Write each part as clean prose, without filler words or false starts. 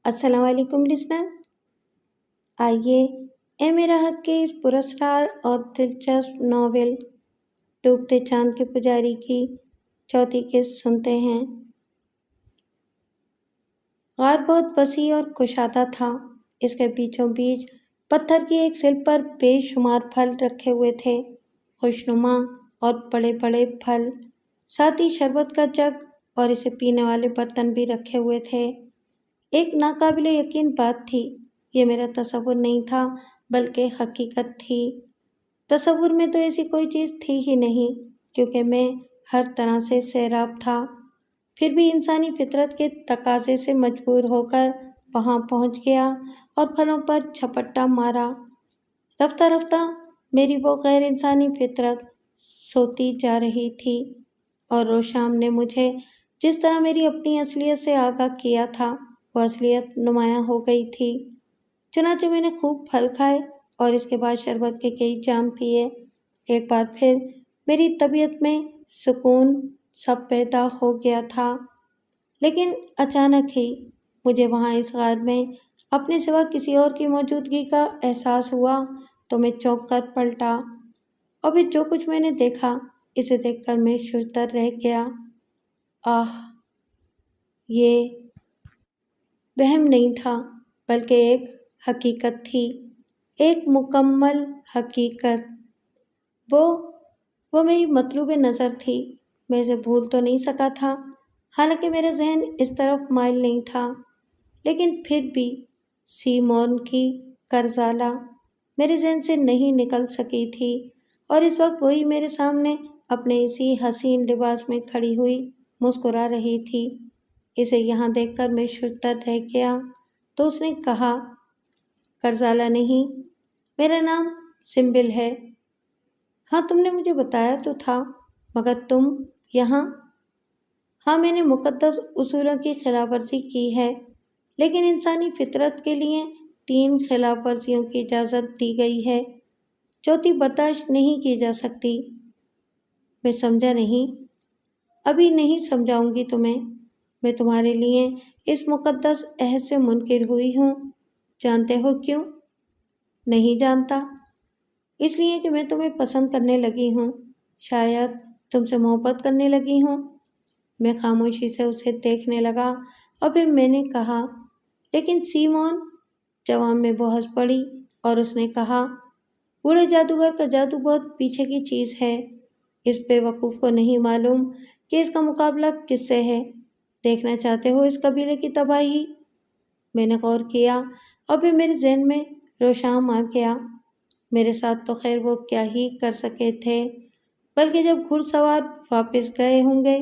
السلام علیکم لسنر، آئیے اے میرا حق کے اس پراسرار اور دلچسپ ناول ڈوبتے چاند کے پجاری کی چوتھی قسط سنتے ہیں۔ غار بہت وسیع اور کشادہ تھا۔ اس کے بیچوں بیچ پتھر کی ایک سل پر بے شمار پھل رکھے ہوئے تھے، خوشنما اور بڑے بڑے پھل، ساتھ ہی شربت کا جگ اور اسے پینے والے برتن بھی رکھے ہوئے تھے۔ ایک ناقابل یقین بات تھی، یہ میرا تصور نہیں تھا بلکہ حقیقت تھی۔ تصور میں تو ایسی کوئی چیز تھی ہی نہیں، کیونکہ میں ہر طرح سے سیراب تھا، پھر بھی انسانی فطرت کے تقاضے سے مجبور ہو کر وہاں پہنچ گیا اور پھلوں پر جھپٹا مارا۔ رفتہ رفتہ میری وہ غیر انسانی فطرت سوتی جا رہی تھی، اور روشام نے مجھے جس طرح میری اپنی اصلیت سے آگاہ کیا تھا وہ اصلیت نمایاں ہو گئی تھی۔ چنانچہ میں نے خوب پھل کھائے اور اس کے بعد شربت کے کئی جام پیے۔ ایک بار پھر میری طبیعت میں سکون سا پیدا ہو گیا تھا، لیکن اچانک ہی مجھے وہاں اس غار میں اپنے سوا کسی اور کی موجودگی کا احساس ہوا تو میں چونک کر پلٹا، اور پھر جو کچھ میں نے دیکھا اسے دیکھ کر میں ششدر رہ گیا۔ آہ! یہ وہم نہیں تھا بلکہ ایک حقیقت تھی، ایک مکمل حقیقت۔ وہ میری مطلوب نظر تھی۔ میں اسے بھول تو نہیں سکا تھا، حالانکہ میرا ذہن اس طرف مائل نہیں تھا، لیکن پھر بھی سیمون کی کرزالہ میرے ذہن سے نہیں نکل سکی تھی، اور اس وقت وہی میرے سامنے اپنے اسی حسین لباس میں کھڑی ہوئی مسکرا رہی تھی۔ اسے یہاں دیکھ کر میں ششدر رہ گیا تو اس نے کہا، کرزالہ نہیں، میرا نام سمبل ہے۔ ہاں، تم نے مجھے بتایا تو تھا، مگر تم یہاں؟ ہاں، میں نے مقدس اصولوں کی خلاف ورزی کی ہے، لیکن انسانی فطرت کے لیے 3 خلاف ورزیوں کی اجازت دی گئی ہے، چوتھی برداشت نہیں کی جا سکتی۔ میں سمجھا نہیں۔ ابھی نہیں سمجھاؤں گی تمہیں۔ میں تمہارے لیے اس مقدس عہد سے منکر ہوئی ہوں۔ جانتے ہو کیوں؟ نہیں جانتا۔ اس لیے کہ میں تمہیں پسند کرنے لگی ہوں، شاید تم سے محبت کرنے لگی ہوں۔ میں خاموشی سے اسے دیکھنے لگا اور پھر میں نے کہا، لیکن سیمون۔ جواب میں وہ ہنس پڑی اور اس نے کہا، بوڑھے جادوگر کا جادو بہت پیچھے کی چیز ہے، اس بے وقوف کو نہیں معلوم کہ اس کا مقابلہ کس سے ہے۔ دیکھنا چاہتے ہو اس قبیلے کی تباہی؟ میں نے غور کیا اور پھر میرے ذہن میں روشام آ گیا۔ میرے ساتھ تو خیر وہ کیا ہی کر سکے تھے، بلکہ جب گھڑ سوار واپس گئے ہوں گے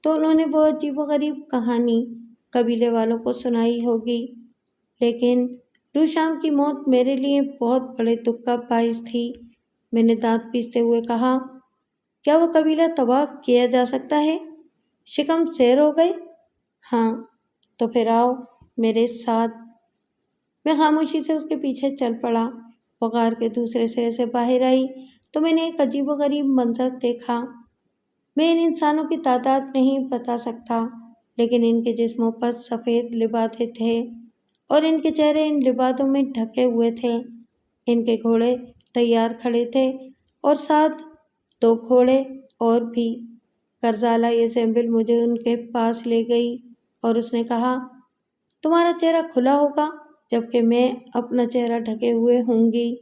تو انہوں نے وہ عجیب و غریب کہانی قبیلے والوں کو سنائی ہوگی، لیکن روشام کی موت میرے لیے بہت بڑے دکھ کا باعث تھی۔ میں نے دانت پیستے ہوئے کہا، کیا وہ قبیلہ تباہ کیا جا سکتا ہے؟ شکم سیر ہو گئے؟ ہاں، تو پھر آؤ میرے ساتھ۔ میں خاموشی سے اس کے پیچھے چل پڑا۔ وہ غار کے دوسرے سرے سے باہر آئی تو میں نے ایک عجیب و غریب منظر دیکھا۔ میں ان انسانوں کی تعداد نہیں بتا سکتا، لیکن ان کے جسموں پر سفید لبادے تھے اور ان کے چہرے ان لبادوں میں ڈھکے ہوئے تھے۔ ان کے گھوڑے تیار کھڑے تھے اور ساتھ 2 گھوڑے اور بھی۔ کرزالہ یہ سمبل مجھے ان کے پاس لے گئی اور اس نے کہا، تمہارا چہرہ کھلا ہوگا جبکہ میں اپنا چہرہ ڈھکے ہوئے ہوں گی۔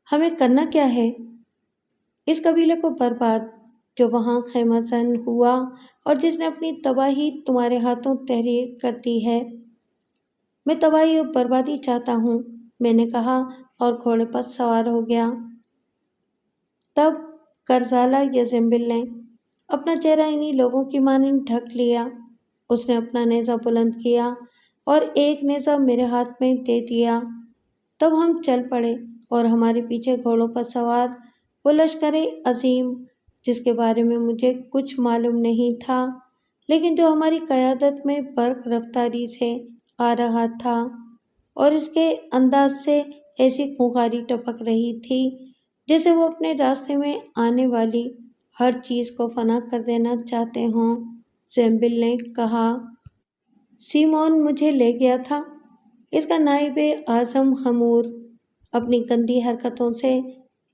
ہمیں کرنا کیا ہے؟ اس قبیلے کو برباد جو وہاں خیمہ زن ہوا اور جس نے اپنی تباہی تمہارے ہاتھوں تحریر کر دی ہے۔ میں تباہی اور بربادی چاہتا ہوں، میں نے کہا اور گھوڑے پر سوار ہو گیا۔ تب کرزالہ یا زمبل نے اپنا چہرہ انہی لوگوں کی مانند ڈھک لیا۔ اس نے اپنا نیزہ بلند کیا اور ایک نیزہ میرے ہاتھ میں دے دیا۔ تب ہم چل پڑے اور ہمارے پیچھے گھوڑوں پر سوار وہ لشکر عظیم جس کے بارے میں مجھے کچھ معلوم نہیں تھا، لیکن جو ہماری قیادت میں برق رفتاری سے آ رہا تھا، اور اس کے انداز سے ایسی خونخاری ٹپک رہی تھی جیسے وہ اپنے راستے میں آنے والی ہر چیز کو فنا کر دینا چاہتے ہوں۔ زمبل نے کہا، سیمون مجھے لے گیا تھا۔ اس کا نائب اعظم حمور اپنی گندی حرکتوں سے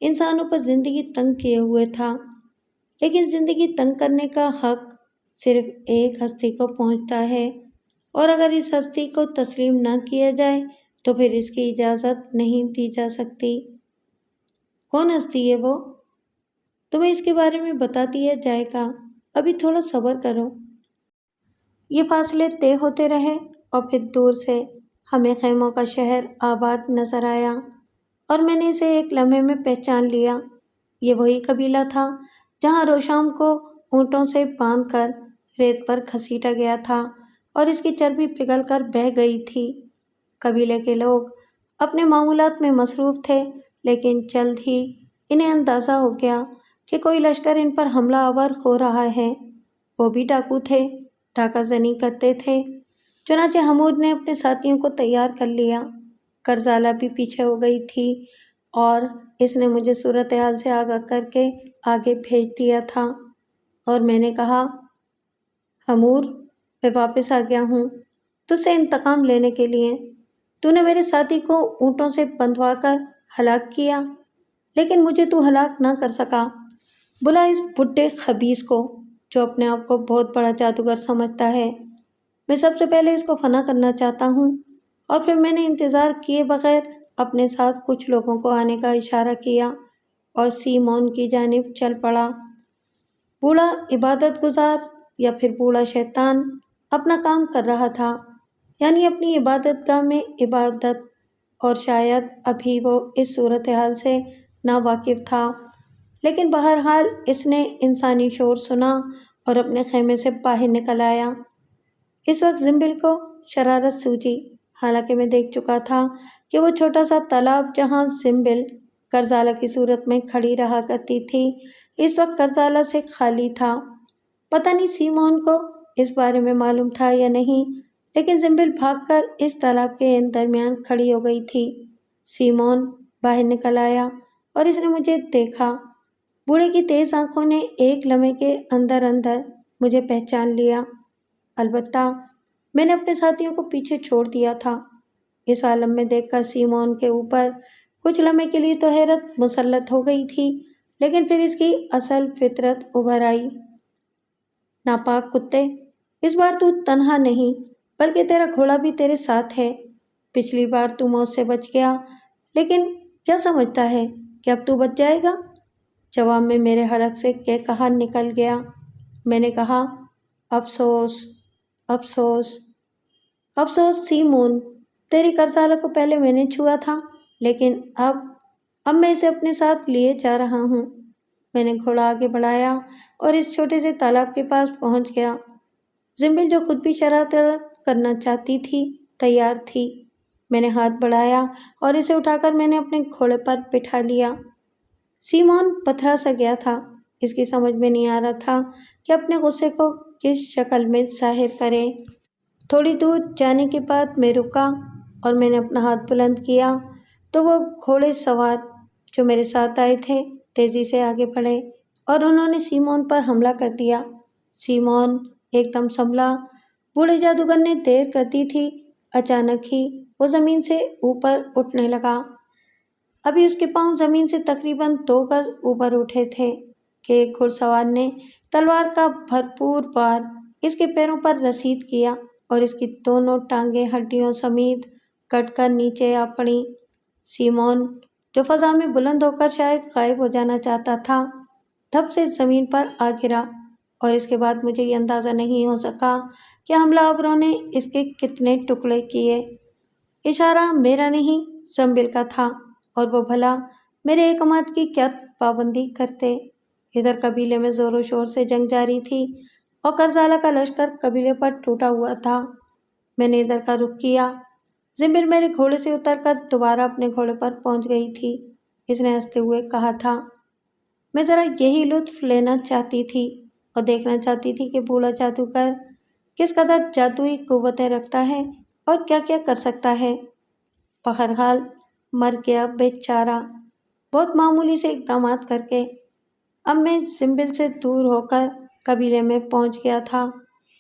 انسانوں پر زندگی تنگ کیے ہوئے تھا، لیکن زندگی تنگ کرنے کا حق صرف ایک ہستی کو پہنچتا ہے، اور اگر اس ہستی کو تسلیم نہ کیا جائے تو پھر اس کی اجازت نہیں دی جا سکتی۔ کون ہستی ہے وہ؟ تمہیں اس کے بارے میں بتا دیا جائے گا، ابھی تھوڑا صبر کرو۔ یہ فاصلے طے ہوتے رہے اور پھر دور سے ہمیں خیموں کا شہر آباد نظر آیا اور میں نے اسے ایک لمحے میں پہچان لیا۔ یہ وہی قبیلہ تھا جہاں روشام کو اونٹوں سے باندھ کر ریت پر گھسیٹا گیا تھا اور اس کی چربی پگھل کر بہہ گئی تھی۔ قبیلے کے لوگ اپنے معمولات میں مصروف تھے، لیکن جلد ہی انہیں اندازہ ہو گیا کہ کوئی لشکر ان پر حملہ آور ہو رہا ہے۔ وہ بھی ڈاکو تھے، ڈاکہ زنی کرتے تھے۔ چنانچہ حمور نے اپنے ساتھیوں کو تیار کر لیا۔ کرزالہ بھی پیچھے ہو گئی تھی اور اس نے مجھے صورتحال سے آگاہ کر کے آگے بھیج دیا تھا، اور میں نے کہا، حمور، میں واپس آ گیا ہوں تجھ سے انتقام لینے کے لیے۔ تو نے میرے ساتھی کو اونٹوں سے بندھوا کر ہلاک کیا، لیکن مجھے تو ہلاک نہ کر سکا۔ بلا اس بڈھے خبیث کو جو اپنے آپ کو بہت بڑا جادوگر سمجھتا ہے۔ میں سب سے پہلے اس کو فنا کرنا چاہتا ہوں۔ اور پھر میں نے انتظار کیے بغیر اپنے ساتھ کچھ لوگوں کو آنے کا اشارہ کیا اور سیمون کی جانب چل پڑا۔ بوڑھا عبادت گزار یا پھر بوڑھا شیطان اپنا کام کر رہا تھا، یعنی اپنی عبادت گاہ میں عبادت، اور شاید ابھی وہ اس صورتحال سے ناواقف تھا، لیکن بہرحال اس نے انسانی شور سنا اور اپنے خیمے سے باہر نکل آیا۔ اس وقت زنبل کو شرارت سوجی، حالانکہ میں دیکھ چکا تھا کہ وہ چھوٹا سا تالاب جہاں زنبل کرزالہ کی صورت میں کھڑی رہا کرتی تھی، اس وقت کرزالہ سے خالی تھا۔ پتہ نہیں سیمون کو اس بارے میں معلوم تھا یا نہیں، لیکن زنبل بھاگ کر اس تالاب کے درمیان کھڑی ہو گئی تھی۔ سیمون باہر نکل آیا اور اس نے مجھے دیکھا۔ بوڑھے کی تیز آنکھوں نے ایک لمحے کے اندر اندر مجھے پہچان لیا۔ البتہ میں نے اپنے ساتھیوں کو پیچھے چھوڑ دیا تھا۔ اس عالم میں دیکھ کر سیمون کے اوپر کچھ لمحے کے لیے تو حیرت مسلط ہو گئی تھی، لیکن پھر اس کی اصل فطرت ابھر آئی۔ ناپاک کتے، اس بار تو تنہا نہیں بلکہ تیرا گھوڑا بھی تیرے ساتھ ہے۔ پچھلی بار تو موت سے بچ گیا، لیکن کیا سمجھتا ہے کہ اب تو بچ جائے گا؟ جواب میں میرے حلق سے کہا نکل گیا۔ میں نے کہا، افسوس، افسوس، افسوس سیمون، تیری کرزالہ کو پہلے میں نے چھوا تھا، لیکن اب میں اسے اپنے ساتھ لیے جا رہا ہوں۔ میں نے گھوڑا آگے بڑھایا اور اس چھوٹے سے تالاب کے پاس پہنچ گیا۔ زنبل، جو خود بھی شرارت کرنا چاہتی تھی، تیار تھی۔ میں نے ہاتھ بڑھایا اور اسے اٹھا کر میں نے اپنے گھوڑے پر بٹھا لیا۔ سیمون پتھرا سا گیا تھا۔ اس کی سمجھ میں نہیں آ رہا تھا کہ اپنے غصے کو کس شکل میں ظاہر کرے۔ تھوڑی دور جانے کے بعد میں رکا اور میں نے اپنا ہاتھ بلند کیا تو وہ گھوڑے سوار جو میرے ساتھ آئے تھے تیزی سے آگے بڑھے اور انہوں نے سیمون پر حملہ کر دیا۔ سیمون ایک دم سنبھلا۔ بوڑھے جادوگر نے دیر کر دی تھی، اچانک ہی وہ زمین سے اوپر اٹھنے لگا۔ ابھی اس کے پاؤں زمین سے تقریباً 2 گز اوپر اٹھے تھے کہ ایک گھڑ سوار نے تلوار کا بھرپور وار اس کے پیروں پر رسید کیا اور اس کی دونوں ٹانگیں ہڈیوں سمیت کٹ کر نیچے آ پڑیں۔ سیمون، جو فضا میں بلند ہو کر شاید غائب ہو جانا چاہتا تھا، دھپ سے زمین پر آ گرا، اور اس کے بعد مجھے یہ اندازہ نہیں ہو سکا کہ حملہ آوروں نے اس کے کتنے ٹکڑے کیے۔ اشارہ میرا نہیں، زنبل کا تھا، اور وہ بھلا میرے احکامات کی کیا پابندی کرتے۔ ادھر قبیلے میں زور و شور سے جنگ جاری تھی اور کرزالہ کا لشکر قبیلے پر ٹوٹا ہوا تھا۔ میں نے ادھر کا رخ کیا۔ زنبل میرے گھوڑے سے اتر کر دوبارہ اپنے گھوڑے پر پہنچ گئی تھی۔ اس نے ہنستے ہوئے کہا تھا، میں ذرا یہی لطف لینا چاہتی تھی اور دیکھنا چاہتی تھی کہ بوڑھا جادوگر کس قدر جادوئی قوتیں رکھتا ہے اور کیا کیا کر سکتا ہے۔ بہرحال مر گیا بیچارہ، بہت معمولی سے اقدامات کر کے۔ اب میں زنبل سے دور ہو کر قبیلے میں پہنچ گیا تھا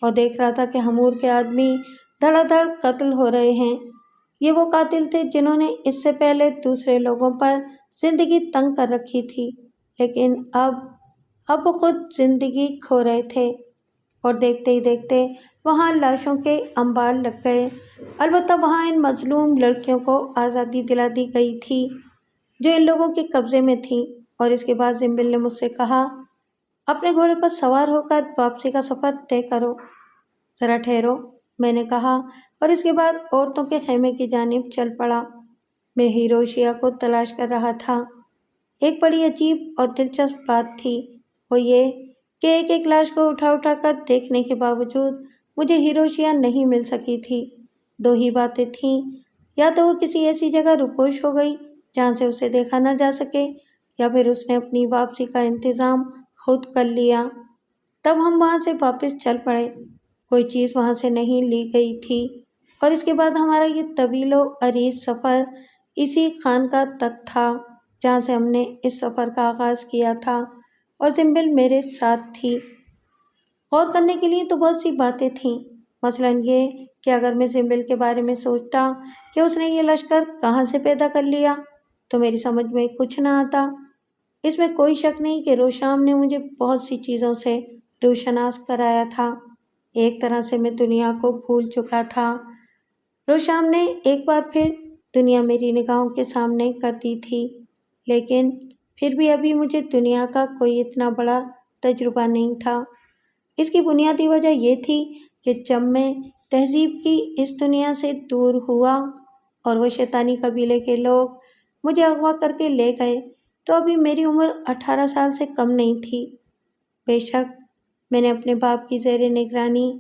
اور دیکھ رہا تھا کہ حمور کے آدمی دھڑا دھڑ قتل ہو رہے ہیں۔ یہ وہ قاتل تھے جنہوں نے اس سے پہلے دوسرے لوگوں پر زندگی تنگ کر رکھی تھی، لیکن اب وہ خود زندگی کھو رہے تھے، اور دیکھتے ہی دیکھتے وہاں لاشوں کے انبار لگ گئے۔ البتہ وہاں ان مظلوم لڑکیوں کو آزادی دلا دی گئی تھی جو ان لوگوں کے قبضے میں تھیں۔ اور اس کے بعد زنبل نے مجھ سے کہا، اپنے گھوڑے پر سوار ہو کر واپسی کا سفر طے کرو۔ ذرا ٹھہرو، میں نے کہا، اور اس کے بعد عورتوں کے خیمے کی جانب چل پڑا۔ میں ہیروشیا کو تلاش کر رہا تھا۔ ایک بڑی عجیب اور دلچسپ بات تھی، وہ یہ کہ ایک ایک لاش کو اٹھا اٹھا کر دیکھنے کے باوجود مجھے ہیروشیا نہیں مل سکی تھی۔ دو ہی باتیں تھیں، یا تو وہ کسی ایسی جگہ روپوش ہو گئی جہاں سے اسے دیکھا نہ جا سکے، یا پھر اس نے اپنی واپسی کا انتظام خود کر لیا۔ تب ہم وہاں سے واپس چل پڑے۔ کوئی چیز وہاں سے نہیں لی گئی تھی، اور اس کے بعد ہمارا یہ طویل و عریض سفر اسی خانقاہ تک تھا جہاں سے ہم نے اس سفر کا آغاز کیا تھا، اور زنبل میرے ساتھ تھی۔ غور کرنے کے لیے تو بہت سی باتیں تھیں، مثلاً یہ کہ اگر میں زنبل کے بارے میں سوچتا کہ اس نے یہ لشکر کہاں سے پیدا کر لیا تو میری سمجھ میں کچھ نہ آتا۔ اس میں کوئی شک نہیں کہ روشام نے مجھے بہت سی چیزوں سے روشناس کرایا تھا۔ ایک طرح سے میں دنیا کو بھول چکا تھا۔ روشام نے ایک بار پھر دنیا میری نگاہوں کے سامنے کر دی تھی، لیکن پھر بھی ابھی مجھے دنیا کا کوئی اتنا بڑا تجربہ نہیں تھا۔ اس کی بنیادی وجہ یہ تھی کہ جب میں تہذیب کی اس دنیا سے دور ہوا اور وہ شیطانی قبیلے کے لوگ مجھے اغوا کر کے لے گئے تو ابھی میری عمر 18 سال سے کم نہیں تھی۔ بے شک میں نے اپنے باپ کی زیر نگرانی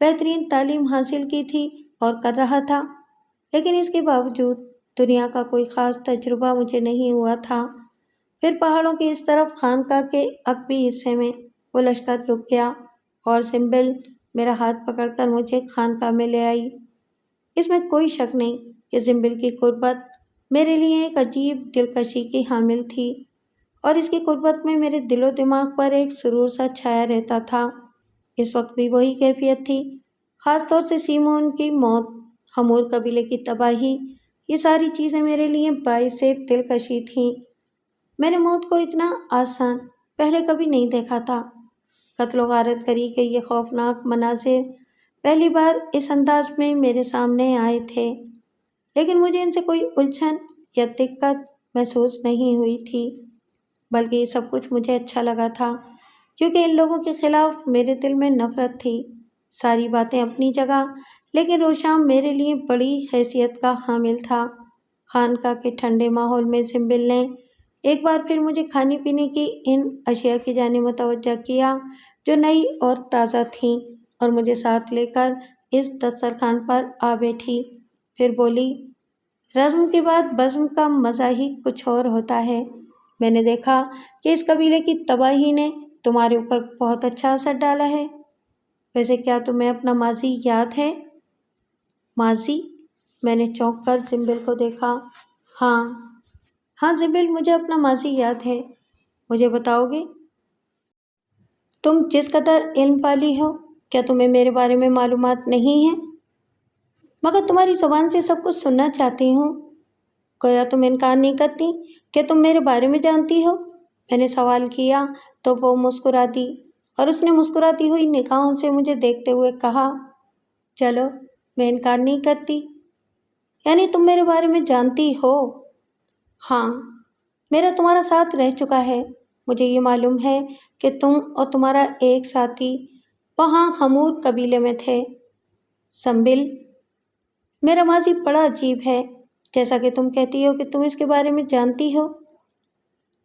بہترین تعلیم حاصل کی تھی اور کر رہا تھا، لیکن اس کے باوجود دنیا کا کوئی خاص تجربہ مجھے نہیں ہوا تھا۔ پھر پہاڑوں کی اس طرف خانقاہ کے عقبی حصے میں وہ لشکر رک گیا، اور زنبل میرا ہاتھ پکڑ کر مجھے خانقاہ میں لے آئی۔ اس میں کوئی شک نہیں کہ زنبل کی قربت میرے لیے ایک عجیب دلکشی کی حامل تھی، اور اس کی قربت میں میرے دل و دماغ پر ایک سرور سا چھایا رہتا تھا۔ اس وقت بھی وہی کیفیت تھی، خاص طور سے سیمون کی موت، ہمور قبیلے کی تباہی، یہ ساری چیزیں میرے لیے باعث دلکشی تھیں۔ میں نے موت کو اتنا آسان پہلے کبھی نہیں دیکھا تھا۔ قتل و غارت گری کے یہ خوفناک مناظر پہلی بار اس انداز میں میرے سامنے آئے تھے، لیکن مجھے ان سے کوئی الجھن یا دقت محسوس نہیں ہوئی تھی، بلکہ یہ سب کچھ مجھے اچھا لگا تھا، کیونکہ ان لوگوں کے خلاف میرے دل میں نفرت تھی۔ ساری باتیں اپنی جگہ، لیکن روشام میرے لیے بڑی حیثیت کا حامل تھا۔ خانقاہ کے ٹھنڈے ماحول میں زنبل نے ایک بار پھر مجھے کھانے پینے کی ان اشیاء کی جانب متوجہ کیا جو نئی اور تازہ تھیں، اور مجھے ساتھ لے کر اس دسترخوان پر آ بیٹھی۔ پھر بولی، رزم کے بعد بزم کا مزہ ہی کچھ اور ہوتا ہے۔ میں نے دیکھا کہ اس قبیلے کی تباہی نے تمہارے اوپر بہت اچھا اثر ڈالا ہے۔ ویسے کیا تمہیں اپنا ماضی یاد ہے؟ ماضی؟ میں نے چونک کر زنبل کو دیکھا۔ ہاں زنبل، مجھے اپنا ماضی یاد ہے۔ مجھے بتاؤ گے؟ تم جس قدر علم والی ہو، کیا تمہیں میرے بارے میں معلومات نہیں ہیں؟ مگر تمہاری زبان سے سب کچھ سننا چاہتی ہوں۔ گویا تم انکار نہیں کرتی کہ تم میرے بارے میں جانتی ہو؟ میں نے سوال کیا تو وہ مسکرا دی، اور اس نے مسکراتی ہوئی نگاہوں سے مجھے دیکھتے ہوئے کہا، چلو میں انکار نہیں کرتی۔ یعنی تم میرے بارے میں جانتی ہو؟ ہاں، میرا تمہارا ساتھ رہ چکا ہے۔ مجھے یہ معلوم ہے کہ تم اور تمہارا ایک ساتھی وہاں ہمور قبیلے میں تھے۔ زنبل، میرا ماضی بڑا عجیب ہے، جیسا کہ تم کہتی ہو کہ تم اس کے بارے میں جانتی ہو۔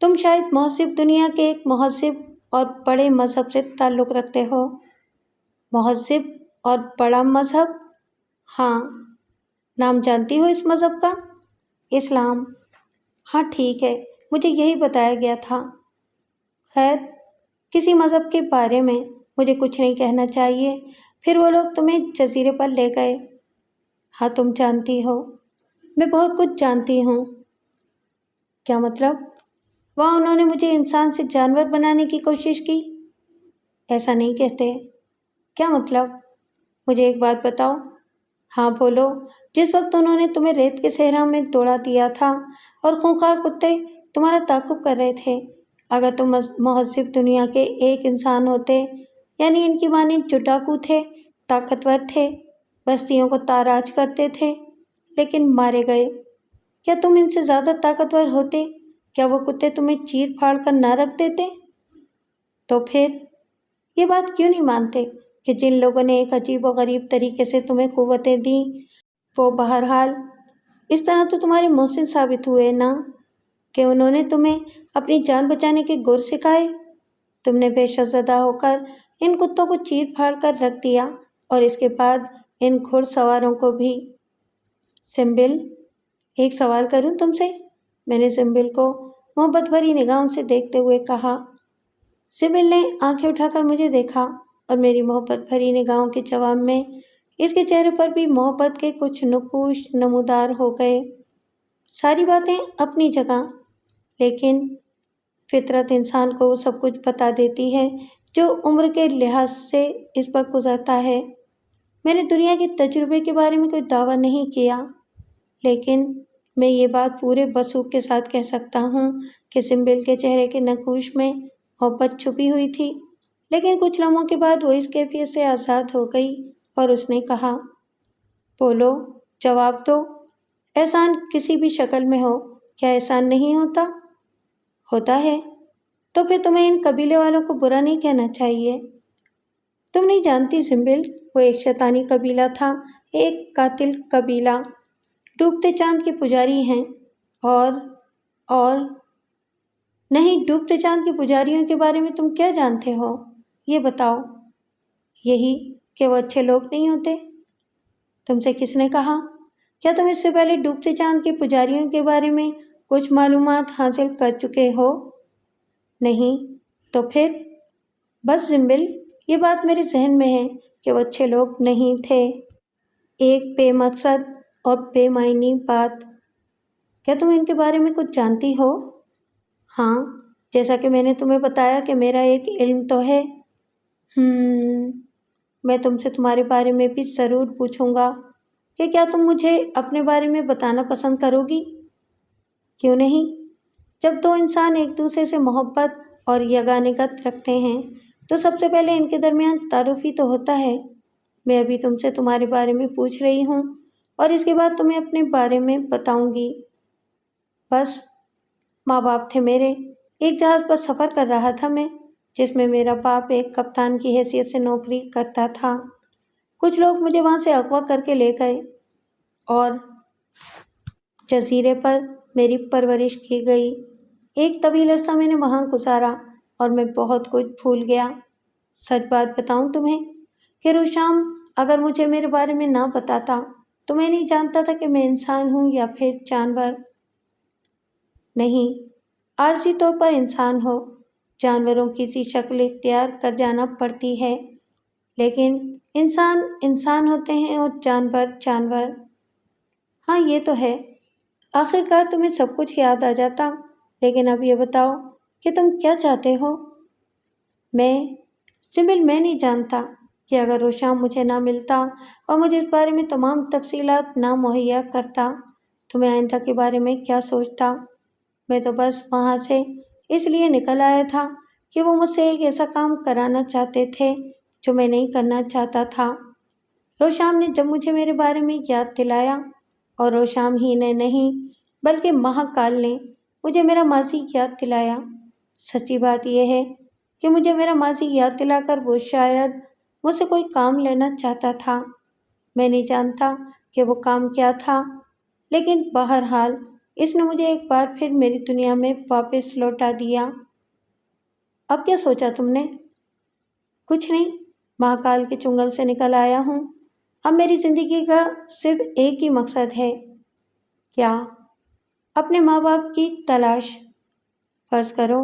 تم شاید مہذب دنیا کے ایک مہذب اور بڑے مذہب سے تعلق رکھتے ہو۔ مہذب اور بڑا مذہب؟ ہاں۔ نام جانتی ہو اس مذہب کا؟ اسلام۔ ہاں ٹھیک ہے، مجھے یہی بتایا گیا تھا۔ خیر، کسی مذہب کے بارے میں مجھے کچھ نہیں کہنا چاہیے۔ پھر وہ لوگ تمہیں جزیرے پر لے گئے۔ ہاں تم جانتی ہو، میں بہت کچھ جانتی ہوں۔ کیا مطلب؟ وہاں انہوں نے مجھے انسان سے جانور بنانے کی کوشش کی۔ ایسا نہیں کہتے۔ کیا مطلب؟ مجھے ایک بات بتاؤ۔ ہاں بولو، جس وقت انہوں نے تمہیں ریت کے صحرا میں دوڑا دیا تھا اور خونخوار کتے تمہارا تعاقب کر رہے تھے، اگر تم مہذب دنیا کے ایک انسان ہوتے، یعنی ان کی مانند جو ڈاکو تھے، طاقتور تھے، بستیوں کو تاراج کرتے تھے لیکن مارے گئے، کیا تم ان سے زیادہ طاقتور ہوتے؟ کیا وہ کتے تمہیں چیر پھاڑ کر نہ رکھ دیتے؟ تو پھر یہ بات کیوں نہیں مانتے کہ جن لوگوں نے ایک عجیب و غریب طریقے سے تمہیں قوتیں دیں وہ بہرحال اس طرح تو تمہارے محسن ثابت ہوئے نا، کہ انہوں نے تمہیں اپنی جان بچانے کے گر سکھائے؟ تم نے بے زدہ ہو کر ان کتوں کو چیر پھاڑ کر رکھ دیا اور اس کے بعد ان گھڑ سواروں کو بھی۔ سمبل، ایک سوال کروں تم سے؟ میں نے سمبل کو محبت بھری نگاہوں سے دیکھتے ہوئے کہا۔ سمبل نے آنکھیں اٹھا کر مجھے دیکھا اور میری محبت بھری نگاہوں کے جواب میں اس کے چہرے پر بھی محبت کے کچھ نقوش نمودار ہو گئے۔ ساری باتیں اپنی جگہ، لیکن فطرت انسان کو وہ سب کچھ بتا دیتی ہے جو عمر کے لحاظ سے اس وقت گزرتا ہے۔ میں نے دنیا کے تجربے کے بارے میں کوئی دعویٰ نہیں کیا، لیکن میں یہ بات پورے وثوق کے ساتھ کہہ سکتا ہوں کہ سمبل کے چہرے کے نقوش میں محبت چھپی ہوئی تھی، لیکن کچھ لمحوں کے بعد وہ اس کیفیت سے آزاد ہو گئی اور اس نے کہا، بولو، جواب دو، احسان کسی بھی شکل میں ہو، کیا احسان نہیں ہوتا؟ ہوتا ہے، تو پھر تمہیں ان قبیلے والوں کو برا نہیں کہنا چاہیے۔ تم نہیں جانتی سمبل، وہ ایک شیطانی قبیلہ تھا، ایک قاتل قبیلہ، ڈوبتے چاند کے پجاری ہیں، اور نہیں، ڈوبتے چاند کے پجاریوں کے بارے میں تم کیا جانتے ہو؟ یہ بتاؤ۔ یہی کہ وہ اچھے لوگ نہیں ہوتے۔ تم سے کس نے کہا؟ کیا تم اس سے پہلے ڈوبتے چاند کے پجاریوں کے بارے میں کچھ معلومات حاصل کر چکے ہو؟ نہیں، تو پھر؟ بس سمبل، یہ بات میرے ذہن میں ہے کہ وہ اچھے لوگ نہیں تھے۔ ایک بے مقصد اور بے معنی بات۔ کیا تم ان کے بارے میں کچھ جانتی ہو؟ ہاں، جیسا کہ میں نے تمہیں بتایا کہ میرا ایک علم تو ہے۔ میں تم سے تمہارے بارے میں بھی ضرور پوچھوں گا کہ کیا تم مجھے اپنے بارے میں بتانا پسند کرو گی؟ کیوں نہیں؟ جب دو انسان ایک دوسرے سے محبت اور یگانگت رکھتے ہیں تو سب سے پہلے ان کے درمیان تعارف ہی تو ہوتا ہے۔ میں ابھی تم سے تمہارے بارے میں پوچھ رہی ہوں اور اس کے بعد تمہیں اپنے بارے میں بتاؤں گی۔ بس، ماں باپ تھے میرے، ایک جہاز پر سفر کر رہا تھا میں، جس میں میرا باپ ایک کپتان کی حیثیت سے نوکری کرتا تھا۔ کچھ لوگ مجھے وہاں سے اغوا کر کے لے گئے اور جزیرے پر میری پرورش کی گئی۔ ایک طویل عرصہ میں نے وہاں گزارا اور میں بہت کچھ بھول گیا۔ سچ بات بتاؤں تمہیں کہ روز شام اگر مجھے میرے بارے میں نہ بتاتا تو میں نہیں جانتا تھا کہ میں انسان ہوں یا پھر جانور۔ نہیں، عارضی طور پر انسان ہو، جانوروں کی سی شکل اختیار کر جانا پڑتی ہے، لیکن انسان انسان ہوتے ہیں اور جانور جانور۔ ہاں، یہ تو ہے، آخر کار تمہیں سب کچھ یاد آ جاتا۔ لیکن اب یہ بتاؤ کہ تم کیا چاہتے ہو؟ سمبل، میں نہیں جانتا کہ اگر روشام مجھے نہ ملتا اور مجھے اس بارے میں تمام تفصیلات نہ مہیا کرتا تو میں آئندہ کے بارے میں کیا سوچتا۔ میں تو بس وہاں سے اس لیے نکل آیا تھا کہ وہ مجھ سے ایک ایسا کام کرانا چاہتے تھے جو میں نہیں کرنا چاہتا تھا۔ روشام نے جب مجھے میرے بارے میں یاد دلایا، اور روشام ہی نے نہیں بلکہ مہاکال نے مجھے میرا ماضی یاد دلایا۔ سچی بات یہ ہے کہ مجھے میرا ماضی یاد دلا کر وہ شاید مجھ سے کوئی کام لینا چاہتا تھا۔ میں نہیں جانتا کہ وہ کام کیا تھا، لیکن بہرحال اس نے مجھے ایک بار پھر میری دنیا میں واپس لوٹا دیا۔ اب کیا سوچا تم نے؟ کچھ نہیں، مہاکال کے چنگل سے نکل آیا ہوں۔ اب میری زندگی کا صرف ایک ہی مقصد ہے۔ کیا؟ اپنے ماں باپ کی تلاش۔ فرض کرو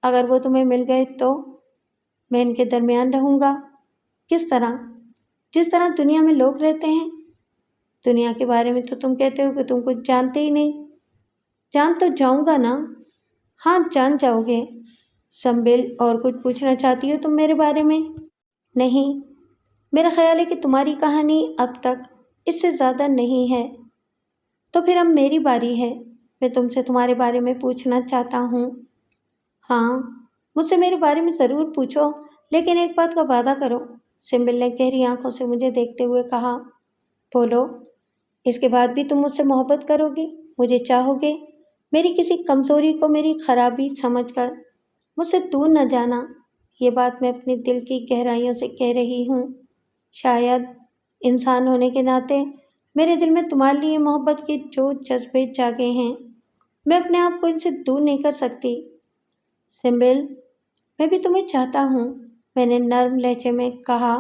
اگر وہ تمہیں مل گئے تو؟ میں ان کے درمیان رہوں گا۔ کس طرح؟ جس طرح دنیا میں لوگ رہتے ہیں۔ دنیا کے بارے میں تو تم کہتے ہو کہ تم کچھ جانتے ہی نہیں۔ جان تو جاؤں گا نا۔ ہاں، جان جاؤ گے۔ سمبل، اور کچھ پوچھنا چاہتی ہو تم میرے بارے میں؟ نہیں، میرا خیال ہے کہ تمہاری کہانی اب تک اس سے زیادہ نہیں ہے۔ تو پھر اب میری باری ہے، میں تم سے تمہارے بارے میں پوچھنا چاہتا ہوں۔ ہاں، مجھ سے میرے بارے میں ضرور پوچھو، لیکن ایک بات کا وعدہ کرو، سمبل نے گہری آنکھوں سے مجھے دیکھتے ہوئے کہا۔ بولو، اس کے بعد بھی تم مجھ سے محبت کرو گے، مجھے چاہو گے، میری کسی کمزوری کو میری خرابی سمجھ کر مجھ سے دور نہ جانا۔ یہ بات میں اپنے دل کی گہرائیوں سے کہہ رہی ہوں۔ شاید انسان ہونے کے ناطے میرے دل میں تمہارے لیے محبت کے جو جذبے جاگے ہیں، میں اپنے آپ کو ان سے دور نہیں کر سکتی۔ سمبل، میں بھی تمہیں چاہتا ہوں، میں نے نرم لہجے میں کہا،